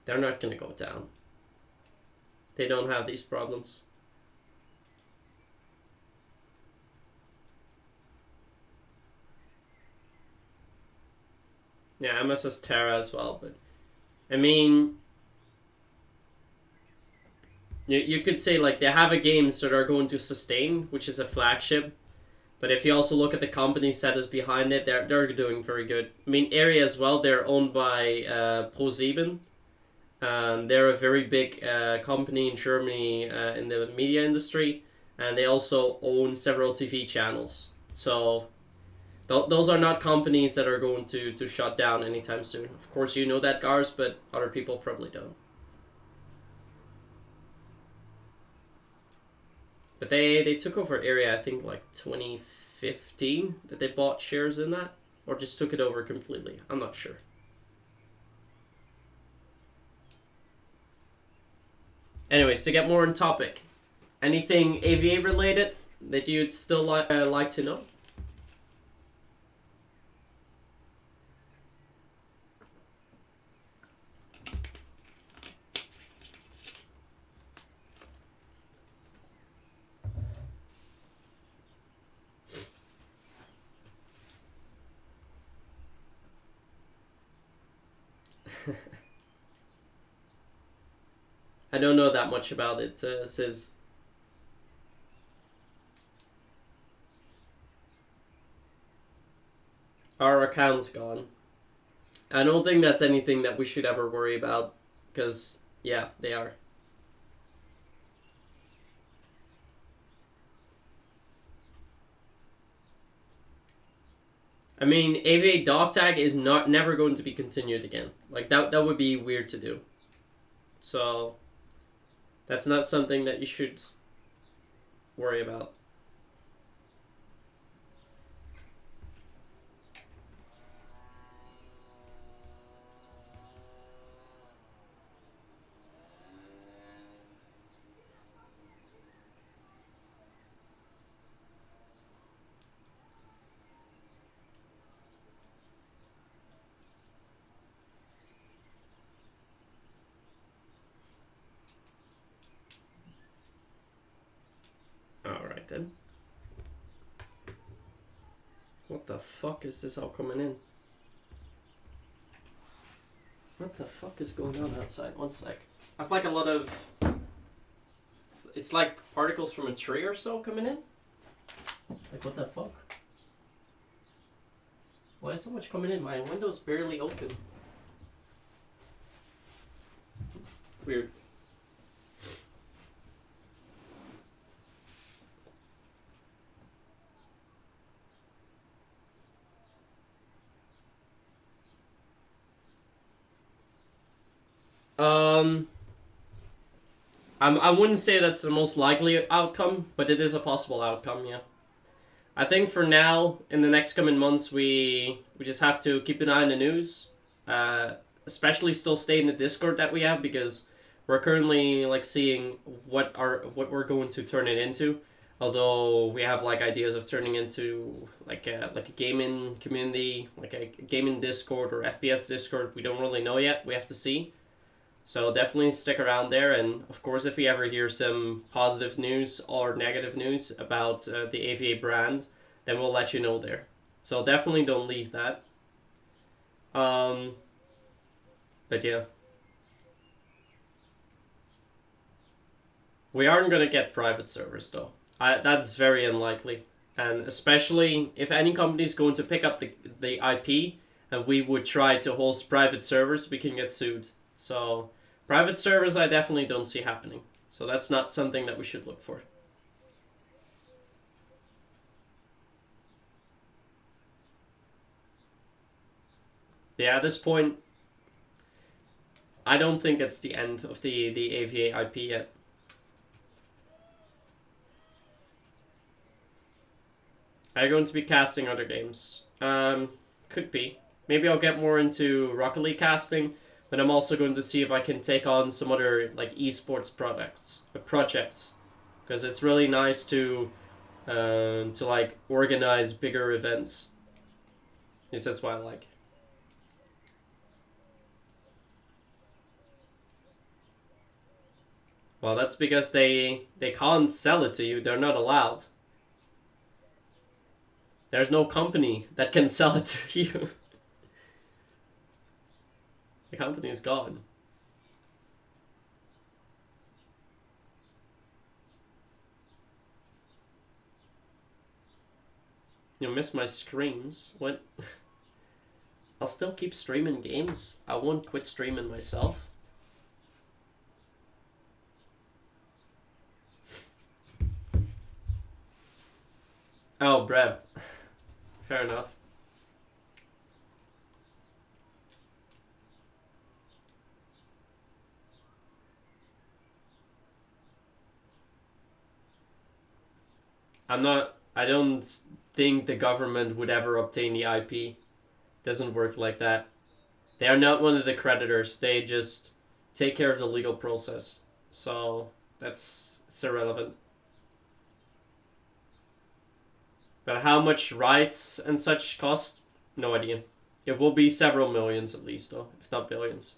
they're not gonna go down. They don't have these problems. Yeah, MS has Terra as well, but I mean, you could say like they have a games that are going to sustain, which is a flagship. But if you also look at the company that is behind it, they're doing very good. I mean, Area as well. They're owned by ProSieben, and they're a very big company in Germany in the media industry, and they also own several TV channels. So those are not companies that are going to shut down anytime soon. Of course, you know that, Gars, but other people probably don't. But they took over Area, I think, like 2015, that they bought shares in that, or just took it over completely. I'm not sure. Anyways, to get more on topic, anything AVA related that you'd still like to know? I don't know that much about it, Says. Our account's gone. I don't think that's anything that we should ever worry about, because, yeah, they are. I mean, A.V.A Dog Tag is never going to be continued again. Like, that would be weird to do. So, that's not something that you should worry about. Alright then. What the fuck is this all coming in? What the fuck is going on outside? One sec. I have like a lot of... It's like particles from a tree or so coming in. Like, what the fuck? Why is so much coming in? My window's barely open. Weird. I wouldn't say that's the most likely outcome, but it is a possible outcome, yeah. I think for now, in the next coming months, we just have to keep an eye on the news. Especially still stay in the Discord that we have, because we're currently like seeing what we're going to turn it into. Although we have like ideas of turning into like a gaming community, like a gaming Discord or FPS Discord. We don't really know yet. We have to see. So definitely stick around there, and of course, if we ever hear some positive news or negative news about the A.V.A brand, then we'll let you know there. So definitely don't leave that. But yeah, we aren't gonna get private servers though. That's very unlikely, and especially if any company is going to pick up the IP, and we would try to host private servers, we can get sued. So, private servers I definitely don't see happening. So that's not something that we should look for. Yeah, at this point, I don't think it's the end of the AVA IP yet. Are you going to be casting other games? Could be. Maybe I'll get more into Rocket League casting, but I'm also going to see if I can take on some other like esports projects, because it's really nice to like organize bigger events. At least that's what I like. Well, that's because they can't sell it to you. They're not allowed. There's no company that can sell it to you. The company's gone. You miss my streams. What? I'll still keep streaming games. I won't quit streaming myself. Oh, Brev. Fair enough. I don't think the government would ever obtain the IP. Doesn't work like that. They are not one of the creditors. They just take care of the legal process. So it's irrelevant. But how much rights and such cost? No idea. It will be several millions at least, though, if not billions.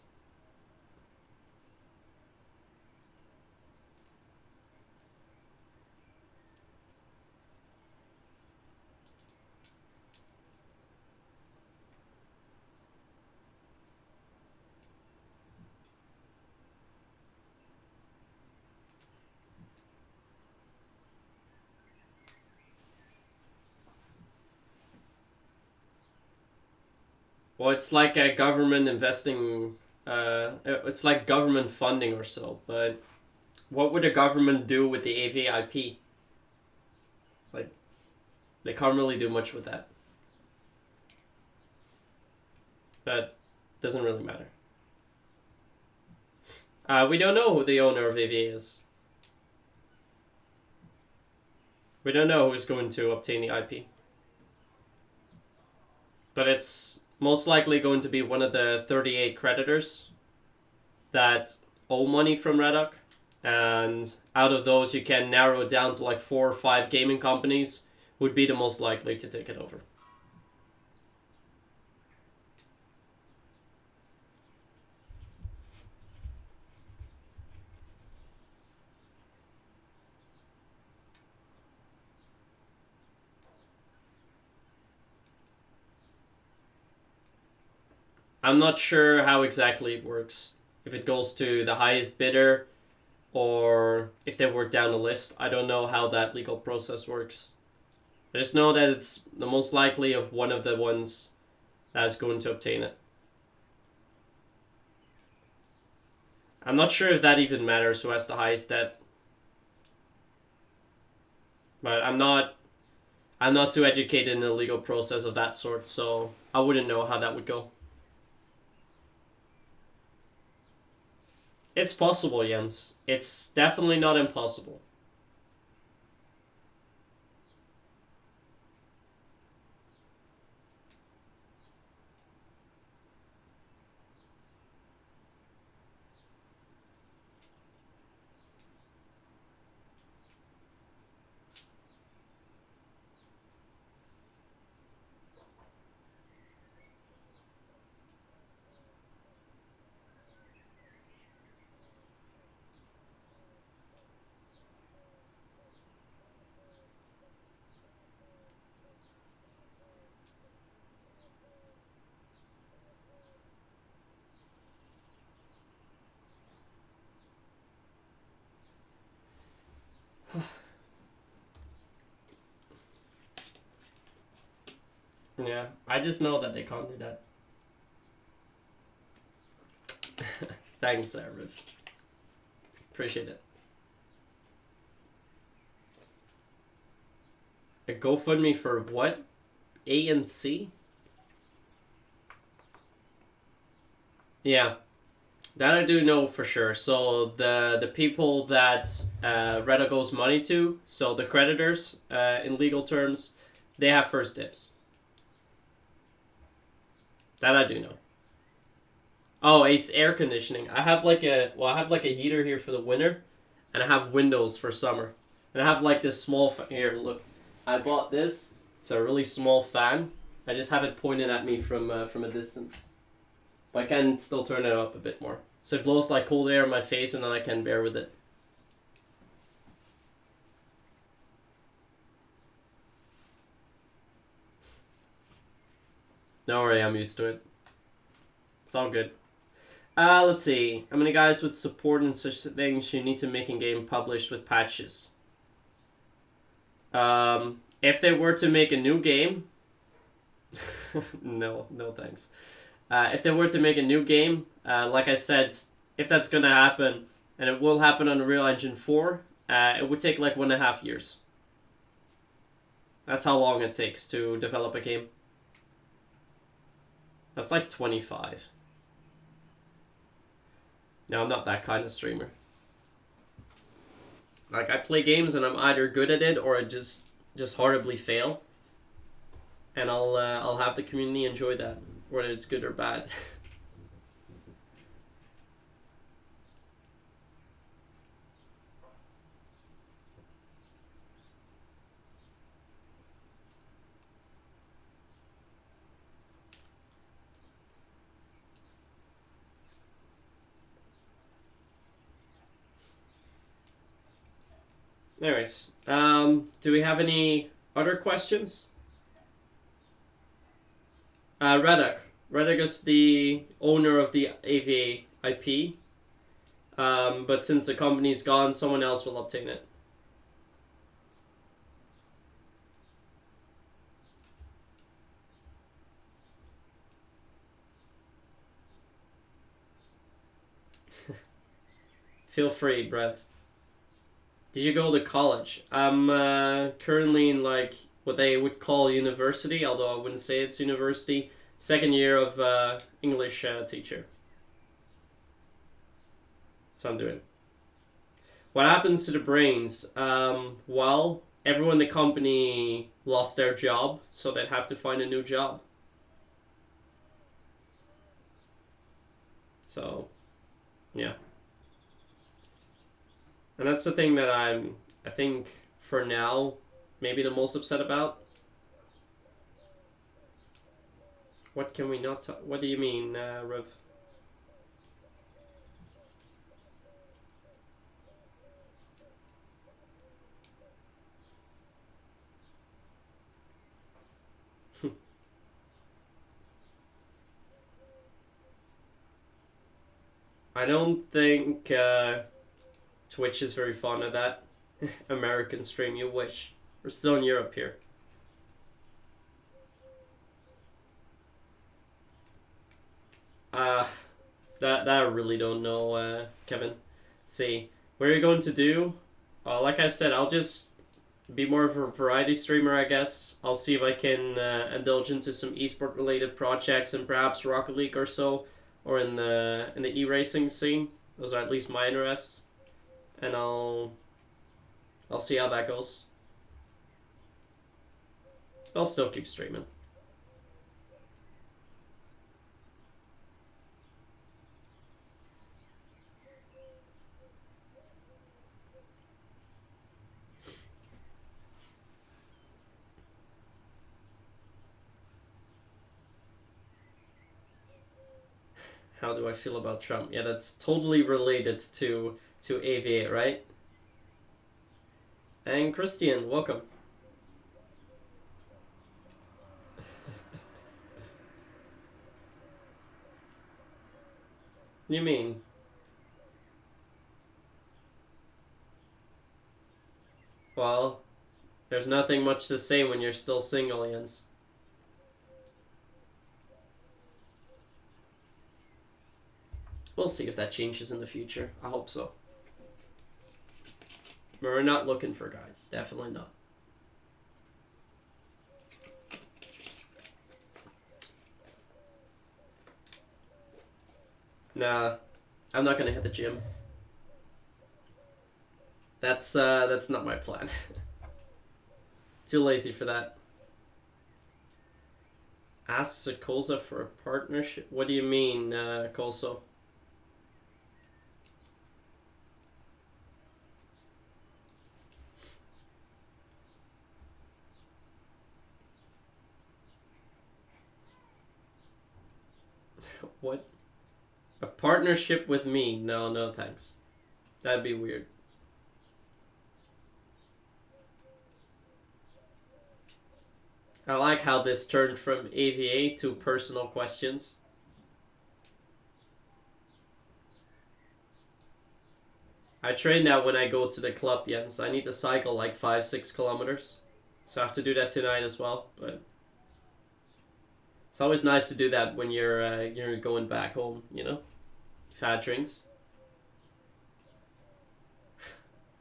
Well, it's like a government investing. It's like government funding or so. But what would a government do with the AV IP? Like, they can't really do much with that. But doesn't really matter. We don't know who the owner of AVA is. We don't know who's going to obtain the IP. But it's most likely going to be one of the 38 creditors that owe money from Redick. And out of those, you can narrow it down to like 4 or 5 gaming companies would be the most likely to take it over. I'm not sure how exactly it works. If it goes to the highest bidder or if they work down the list. I don't know how that legal process works. I just know that it's the most likely of one of the ones that's going to obtain it. I'm not sure if that even matters who has the highest debt. But I'm not too educated in the legal process of that sort, so I wouldn't know how that would go. It's possible, Jens. It's definitely not impossible. Yeah, I just know that they can't do that. Thanks, Riv. Appreciate it. A GoFundMe for what? A and C? Yeah, that I do know for sure. So the people that Redick owes money to, so the creditors, in legal terms, they have first dibs. That I do know. Oh, Ace air conditioning. I have like a heater here for the winter, and I have windows for summer. And I have like this small here. Look, I bought this. It's a really small fan. I just have it pointed at me from a distance, but I can still turn it up a bit more. So it blows like cold air in my face, and then I can bear with it. Don't worry, I'm used to it. It's all good. Let's see. How many guys with support and such things you need to make in game published with patches? If they were to make a new game, no thanks. If they were to make a new game, like I said, if that's gonna happen, and it will happen on Unreal Engine 4, it would take like 1.5 years. That's how long it takes to develop a game. That's like 25. No, I'm not that kind of streamer. Like, I play games and I'm either good at it or I just horribly fail. And I'll have the community enjoy that, whether it's good or bad. Anyways, do we have any other questions? Redick. Redick is the owner of the A.V.A IP. But since the company's gone, someone else will obtain it. Feel free, Brev. Did you go to college? I'm currently in like what they would call university, although I wouldn't say it's university. Second year of English teacher. So I'm doing. What happens to the brains? Well, everyone in the company lost their job, so they'd have to find a new job. So, yeah. And that's the thing that I think, for now, maybe the most upset about. What can we not talk? What do you mean, Rev? I don't think Twitch is very fond of that. American stream, you wish. We're still in Europe here. Uh, that I really don't know, Kevin. Let's see. What are you going to do? Like I said, I'll just be more of a variety streamer, I guess. I'll see if I can indulge into some esport related projects and perhaps Rocket League or so, or in the e-racing scene. Those are at least my interests, and I'll see how that goes. I'll still keep streaming. How do I feel about Trump? Yeah, that's totally related to A.V.A, right? And Christian, welcome. What do you mean? Well, there's nothing much to say when you're still single, Jens. We'll see if that changes in the future. I hope so. But we're not looking for guys. Definitely not. Nah, I'm not gonna hit the gym. That's not my plan. Too lazy for that. Asks a Kolza for a partnership. What do you mean, Kolso? What? A partnership with me? No, no thanks. That'd be weird. I like how this turned from AVA to personal questions. I train now when I go to the club, Jens. I need to cycle like 5-6 kilometers. So I have to do that tonight as well, but it's always nice to do that when you're going back home, you know? Fat drinks.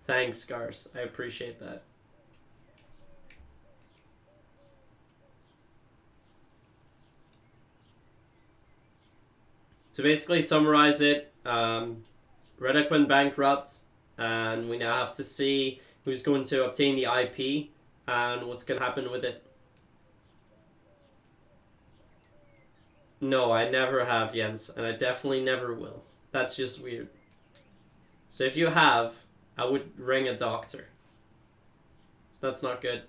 Thanks, Scars. I appreciate that. To basically summarize it, Redick went bankrupt, and we now have to see who's going to obtain the IP and what's going to happen with it. No, I never have, Jens, and I definitely never will. That's just weird. So if you have, I would ring a doctor. So that's not good.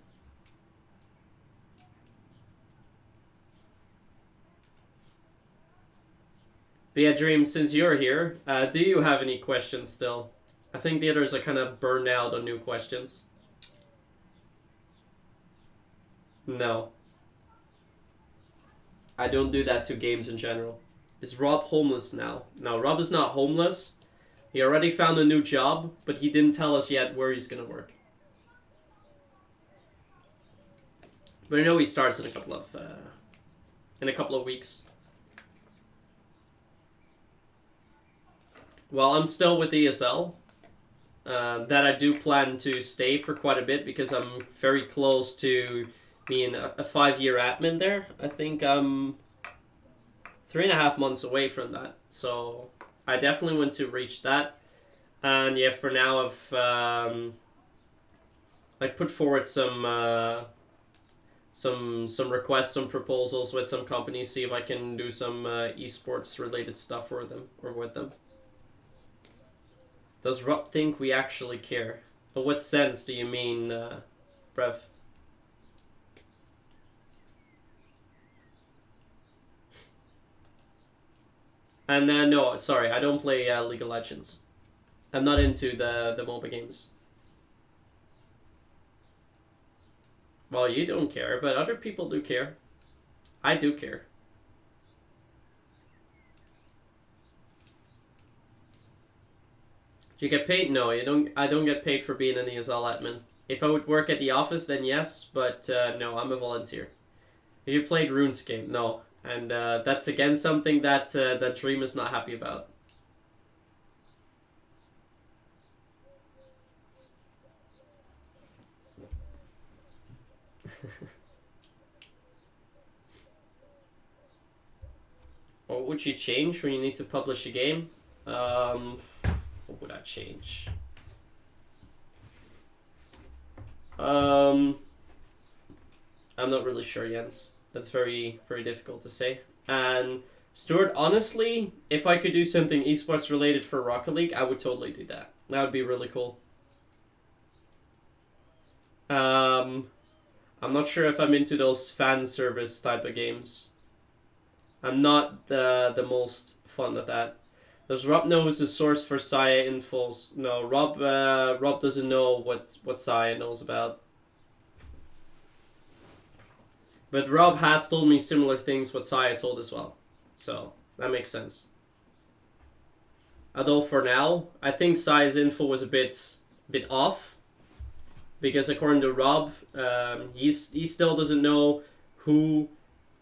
But yeah, Dream, since you're here, do you have any questions still? I think the others are kind of burned out on new questions. No. I don't do that to games in general. Is Rob homeless now? No, Rob is not homeless. He already found a new job, but he didn't tell us yet where he's gonna work. But I know he starts in a couple of weeks. Well, I'm still with ESL. That I do plan to stay for quite a bit because I'm very close to being a 5-year admin there. I think I'm 3.5 months away from that. So I definitely want to reach that. And yeah, for now I've like put forward some requests, some proposals with some companies, see if I can do some esports related stuff for them or with them. Does Rob think we actually care? In what sense do you mean, Brev? And no, sorry, I don't play League of Legends. I'm not into the MOBA games. Well, you don't care, but other people do care. I do care. Do you get paid? No, you don't. I don't get paid for being an ESL admin. If I would work at the office, then yes, but no, I'm a volunteer. Have you played RuneScape? No, and that's again something that that Dream is not happy about. What would you change when you need to publish a game? What would I change? I'm not really sure, Jens. That's very, very difficult to say. And Stuart, honestly, if I could do something esports related for Rocket League, I would totally do that. That would be really cool. I'm not sure if I'm into those fan service type of games. I'm not the most fun at that. Does Rob know who's the source for Saya infos? No, Rob doesn't know what Saya knows about. But Rob has told me similar things what Saya told as well. So that makes sense. Although for now, I think Saya's info was a bit off. Because according to Rob, he still doesn't know who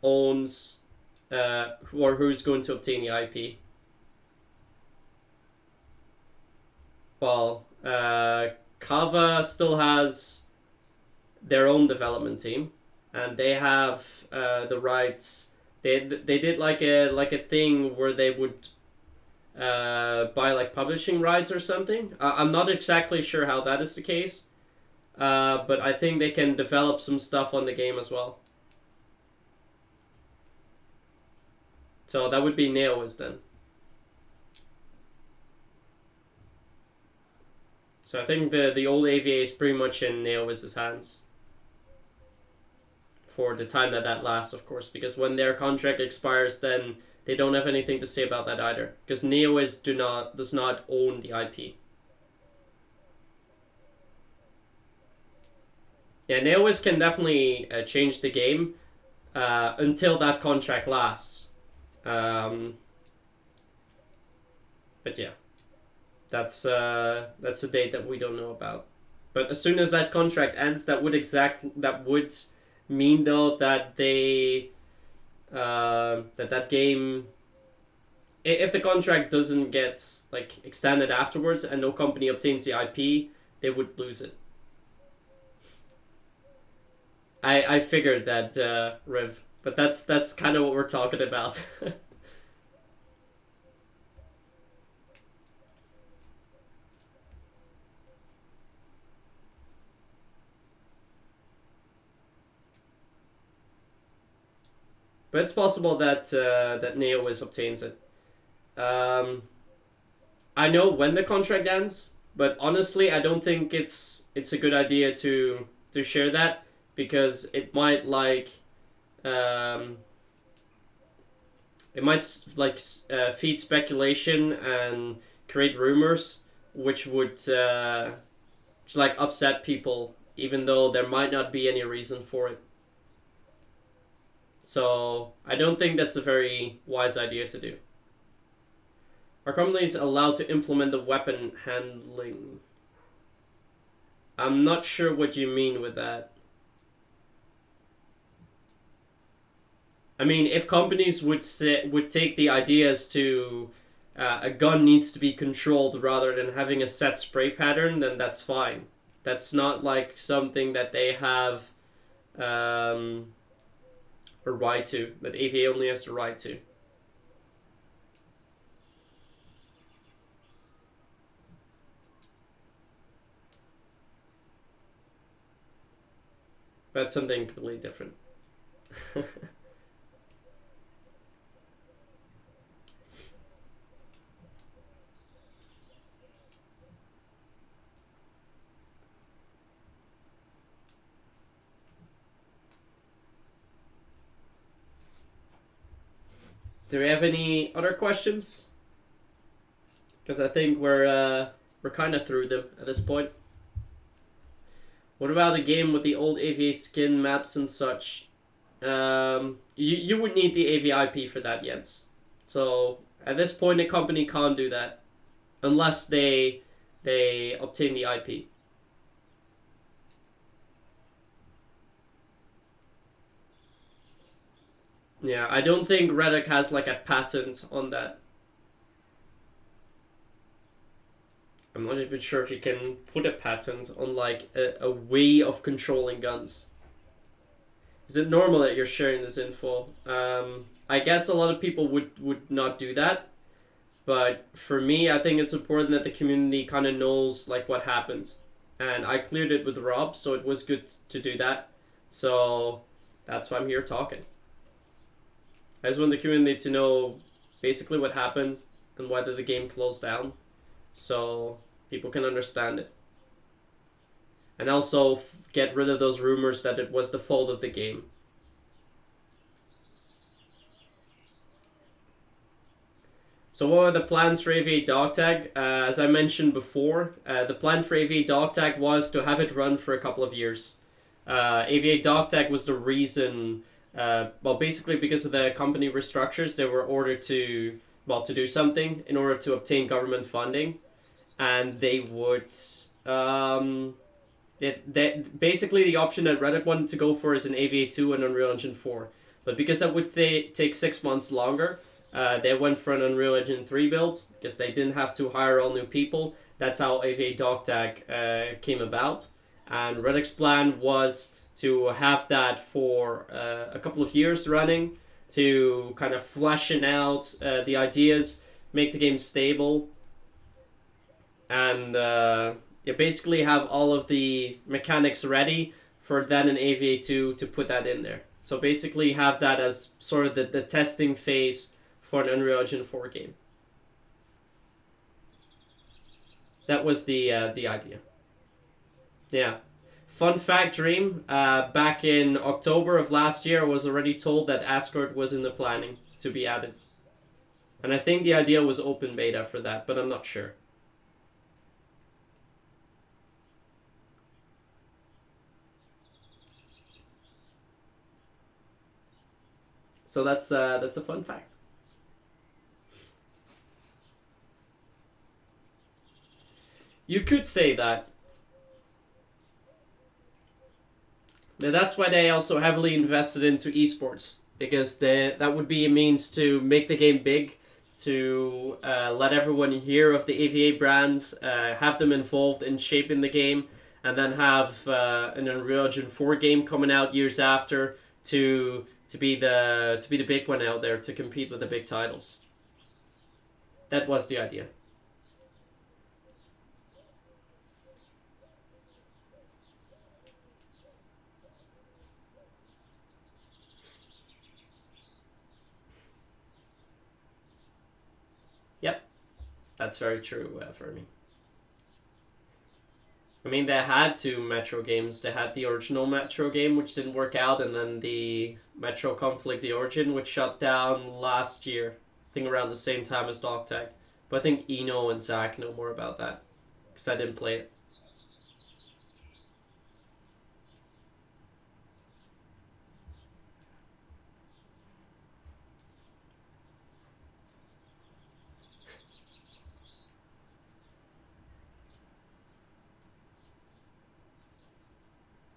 owns or who's going to obtain the IP. Well, Kava still has their own development team, and they have the rights. They did like a thing where they would buy like publishing rights or something. I'm not exactly sure how that is the case, but I think they can develop some stuff on the game as well. So that would be Neowiz then. So I think the old A.V.A is pretty much in Neowiz's hands. For the time that lasts, of course. Because when their contract expires, then they don't have anything to say about that either. Because Neowiz does not own the IP. Yeah, Neowiz can definitely change the game until that contract lasts. But yeah. That's a date that we don't know about. But as soon as that contract ends, that would mean though that they that game, if the contract doesn't get like extended afterwards and no company obtains the IP, they would lose it. I figured that, Riv, but that's kind of what we're talking about. But it's possible that that Neowiz obtains it. I know when the contract ends, but honestly, I don't think it's a good idea to share that, because it might feed speculation and create rumors, which would upset people, even though there might not be any reason for it. So I don't think that's a very wise idea to do. Are companies allowed to implement the weapon handling? I'm not sure what you mean with that. I mean, if companies would take the ideas to a gun needs to be controlled rather than having a set spray pattern, then that's fine. That's not like something that they have a right to, that A.V.A only has the right to. That's something completely different. Do we have any other questions? Because I think we're kind of through them at this point. What about a game with the old A.V.A skin maps and such? You would need the A.V.A IP for that, Jens. So at this point, the company can't do that unless they obtain the IP. Yeah, I don't think Redick has like a patent on that. I'm not even sure if you can put a patent on like a way of controlling guns. Is it normal that you're sharing this info? I guess a lot of people would not do that. But for me, I think it's important that the community kind of knows like what happened. And I cleared it with Rob, so it was good to do that. So that's why I'm here talking. I just want the community to know basically what happened and whether the game closed down, so people can understand it. And also get rid of those rumors that it was the fault of the game. So what were the plans for A.V.A Dog Tag? As I mentioned before, the plan for A.V.A Dog Tag was to have it run for a couple of years. A.V.A Dog Tag was the reason... basically because of the company restructures, they were ordered to do something in order to obtain government funding, and they would basically the option that Redick wanted to go for is an A.V.A 2 and Unreal Engine 4, but because that would take 6 months longer, they went for an Unreal Engine 3 build because they didn't have to hire all new people. That's how A.V.A Dog Tag came about, and Redick's plan was to have that for a couple of years running, to kind of fleshing out the ideas, make the game stable, and you basically have all of the mechanics ready for then an AVA 2 to put that in there. So basically have that as sort of the testing phase for an Unreal Engine 4 game. That was the idea. Yeah. Fun fact, Dream, back in October of last year, I was already told that Asgard was in the planning to be added. And I think the idea was open beta for that, but I'm not sure. So that's a fun fact. You could say that. But that's why they also heavily invested into esports, because that would be a means to make the game big, to let everyone hear of the A.V.A brand, have them involved in shaping the game, and then have an Unreal Engine 4 game coming out years after to be the big one out there to compete with the big titles. That was the idea. Yep, that's very true for me. I mean, they had two Metro games. They had the original Metro game, which didn't work out, and then the Metro Conflict The Origin, which shut down last year. I think around the same time as Dog Tag. But I think Eno and Zach know more about that, because I didn't play it.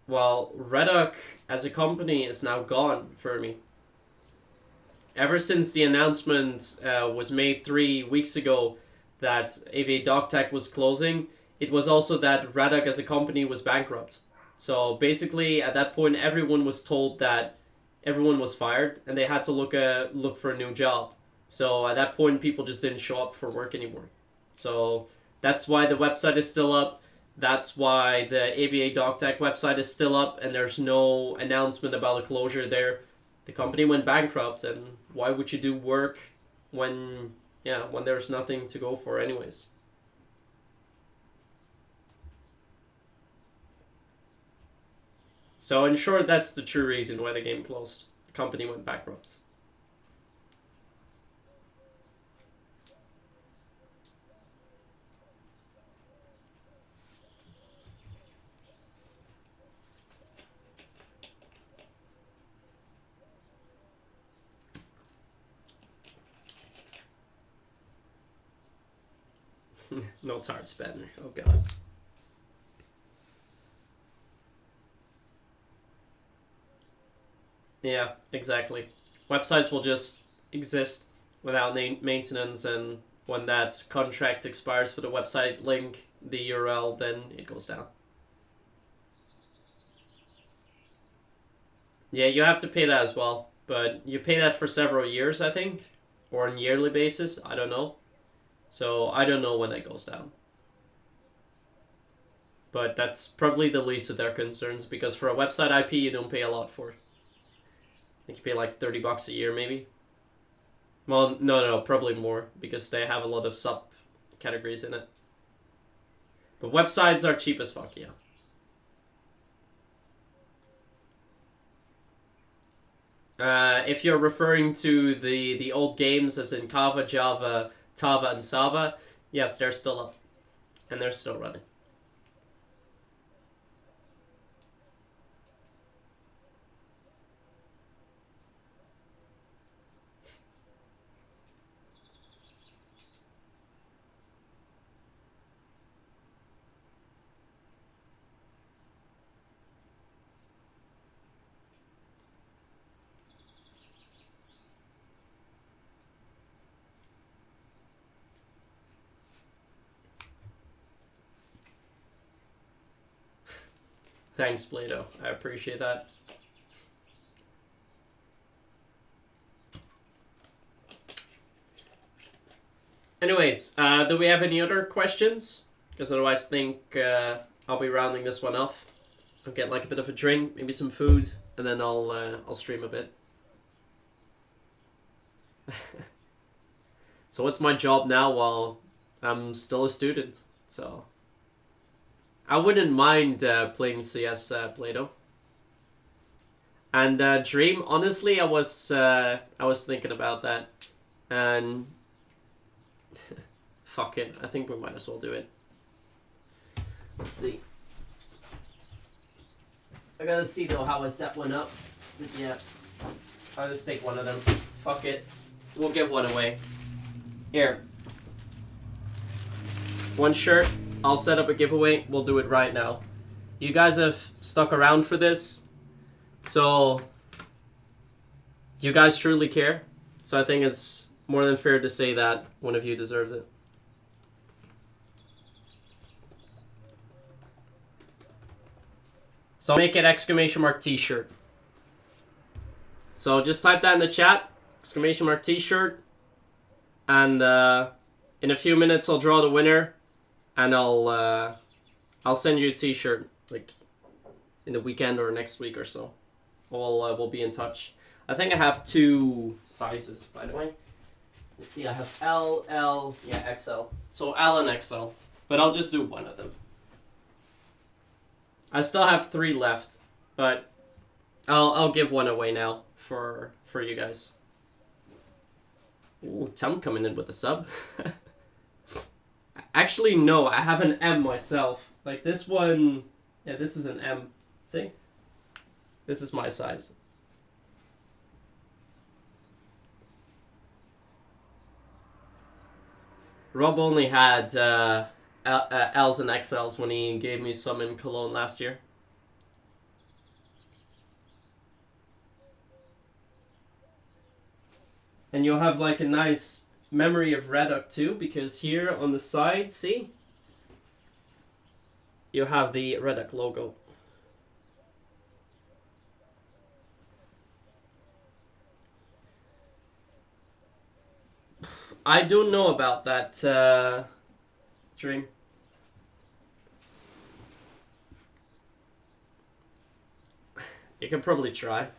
Well, Redick as a company is now gone for me. Ever since the announcement was made 3 weeks ago that A.V.A Dog Tag was closing, it was also that Redick as a company was bankrupt. So basically, at that point, everyone was told that everyone was fired and they had to look for a new job. So at that point, people just didn't show up for work anymore. So that's why the website is still up. That's why the A.V.A Dog Tag website is still up, and there's no announcement about a closure there. The company went bankrupt, and why would you do work when there's nothing to go for anyways? So in short, that's the true reason why the game closed. The company went bankrupt. No tard spanner. Oh god. Yeah, exactly. Websites will just exist without maintenance, and when that contract expires for the website link, the URL, then it goes down. Yeah, you have to pay that as well, but you pay that for several years, I think, or on a yearly basis. I don't know. So I don't know when that goes down. But that's probably the least of their concerns, because for a website IP, you don't pay a lot for it. I think you pay like $30 a year, maybe. Well, no, probably more, because they have a lot of sub categories in it. But websites are cheap as fuck, yeah. If you're referring to the old games, as in Kava, Java, Tava, and Sava, yes, they're still up. And they're still running. Thanks, Plato. I appreciate that. Anyways, do we have any other questions? Because otherwise I think I'll be rounding this one off. I'll get like a bit of a drink, maybe some food, and then I'll stream a bit. So what's my job now? Well, I'm still a student, so I wouldn't mind playing CS, Play-Doh. And Dream, honestly, I was thinking about that, and fuck it, I think we might as well do it. Let's see. I gotta see though how I set one up, but yeah, I'll just take one of them. Fuck it, we'll give one away. Here, one shirt. I'll set up a giveaway. We'll do it right now. You guys have stuck around for this, so you guys truly care. So I think it's more than fair to say that one of you deserves it. So I'll make it exclamation mark t-shirt. So just type that in the chat, exclamation mark t-shirt, and in a few minutes I'll draw the winner, and I'll send you a t-shirt like in the weekend or next week or so. We'll be in touch. I think I have 2 sizes, by the way. Let's see, I have L, L, yeah, XL. So L and XL, but I'll just do one of them. I still have 3 left, but I'll give one away now for you guys. Ooh, Tom coming in with a sub. Actually, no, I have an M myself. Like this one, yeah, this is an M. See? This is my size. Rob only had L's and XLs when he gave me some in Cologne last year. And you'll have like a nice memory of Redick too, because here on the side, see? You have the Redick logo. I don't know about that, Dream. You can probably try.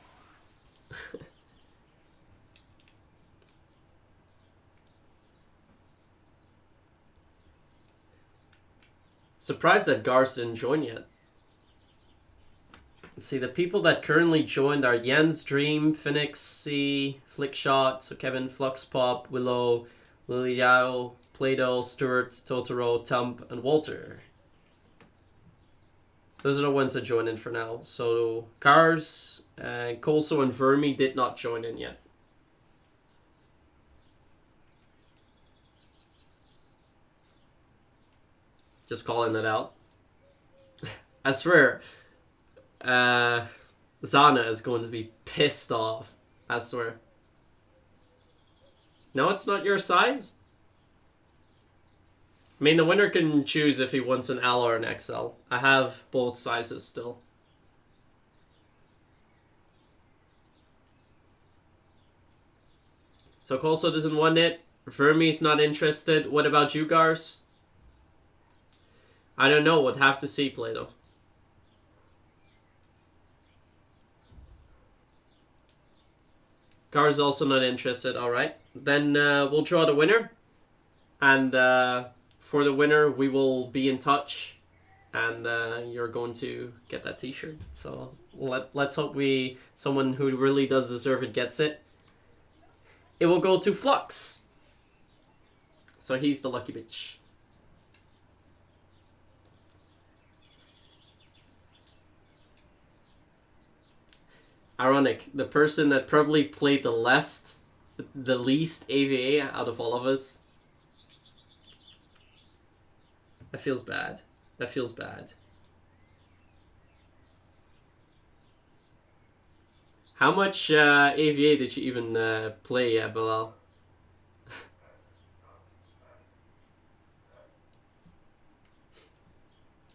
Surprised that Gars didn't join yet. Let's see, the people that currently joined are Jens, Dream, Phoenix, C, Flickshot, so Kevin, Fluxpop, Willow, Lily Yao, Play-Doh, Stuart, Totoro, Tump, and Walter. Those are the ones that joined in for now. So Cars, Colso, and Vermi did not join in yet. Just calling it out. I swear, Zana is going to be pissed off. I swear. No, it's not your size? I mean, the winner can choose if he wants an L or an XL. I have both sizes still. So Colso doesn't want it. Vermi's not interested. What about you, Gars? I don't know. Would have to see, Play-Doh. Gars is also not interested. All right. Then we'll draw the winner. And for the winner, we will be in touch. And you're going to get that t-shirt. So let's hope someone who really does deserve it gets it. It will go to Flux. So he's the lucky bitch. Ironic, the person that probably played the least A.V.A out of all of us. That feels bad. That feels bad. How much A.V.A did you even play, Bilal?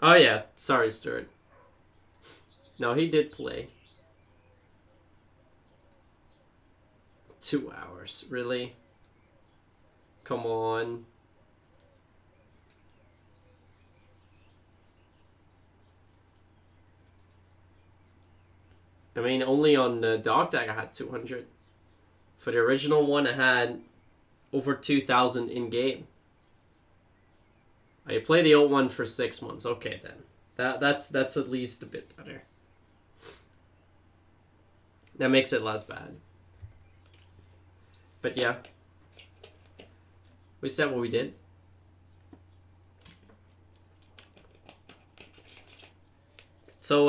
Oh yeah, sorry, Stuart. No, he did play. 2 hours, really? Come on. I mean, only on the Dog Tag I had 200. For the original one, I had over 2,000 in game. I play the old one for 6 months. Okay, then. That's at least a bit better. That makes it less bad. But yeah. We said what we did. So,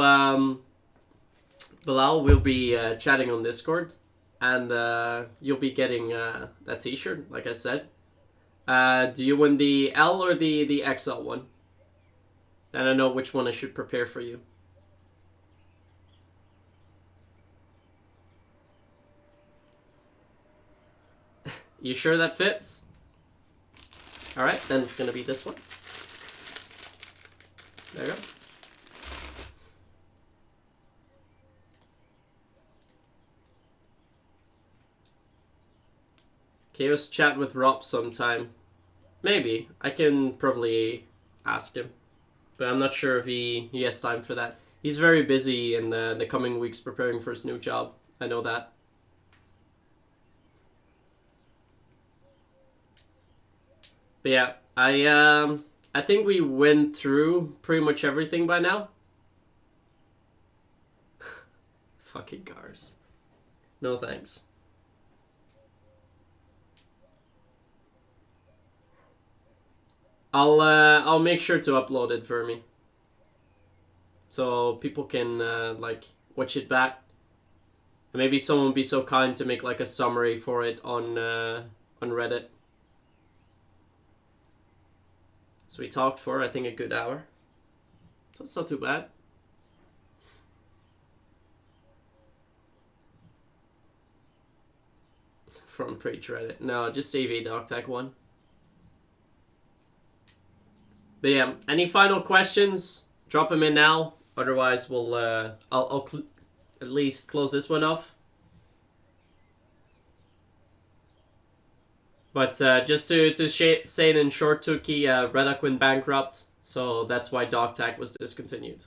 Bilal will be chatting on Discord. And you'll be getting that t-shirt, like I said. Do you win the L or the XL one? Then I know which one I should prepare for you. You sure that fits? Alright, then it's gonna be this one. There you go. Chaos chat with Rob sometime. Maybe. I can probably ask him. But I'm not sure if he has time for that. He's very busy in the coming weeks preparing for his new job. I know that. But yeah, I think we went through pretty much everything by now. Fucking cars. No thanks. I'll make sure to upload it for me, so people can like watch it back. And maybe someone would be so kind to make like a summary for it on Reddit. So we talked for I think a good hour. So it's not too bad. From Preach Reddit. No, just A.V.A Dog Tag 1. But yeah, any final questions? Drop them in now. Otherwise, we'll I'll at least close this one off. But just to say it in short, Tuki, Redick went bankrupt, so that's why Dog Tag was discontinued.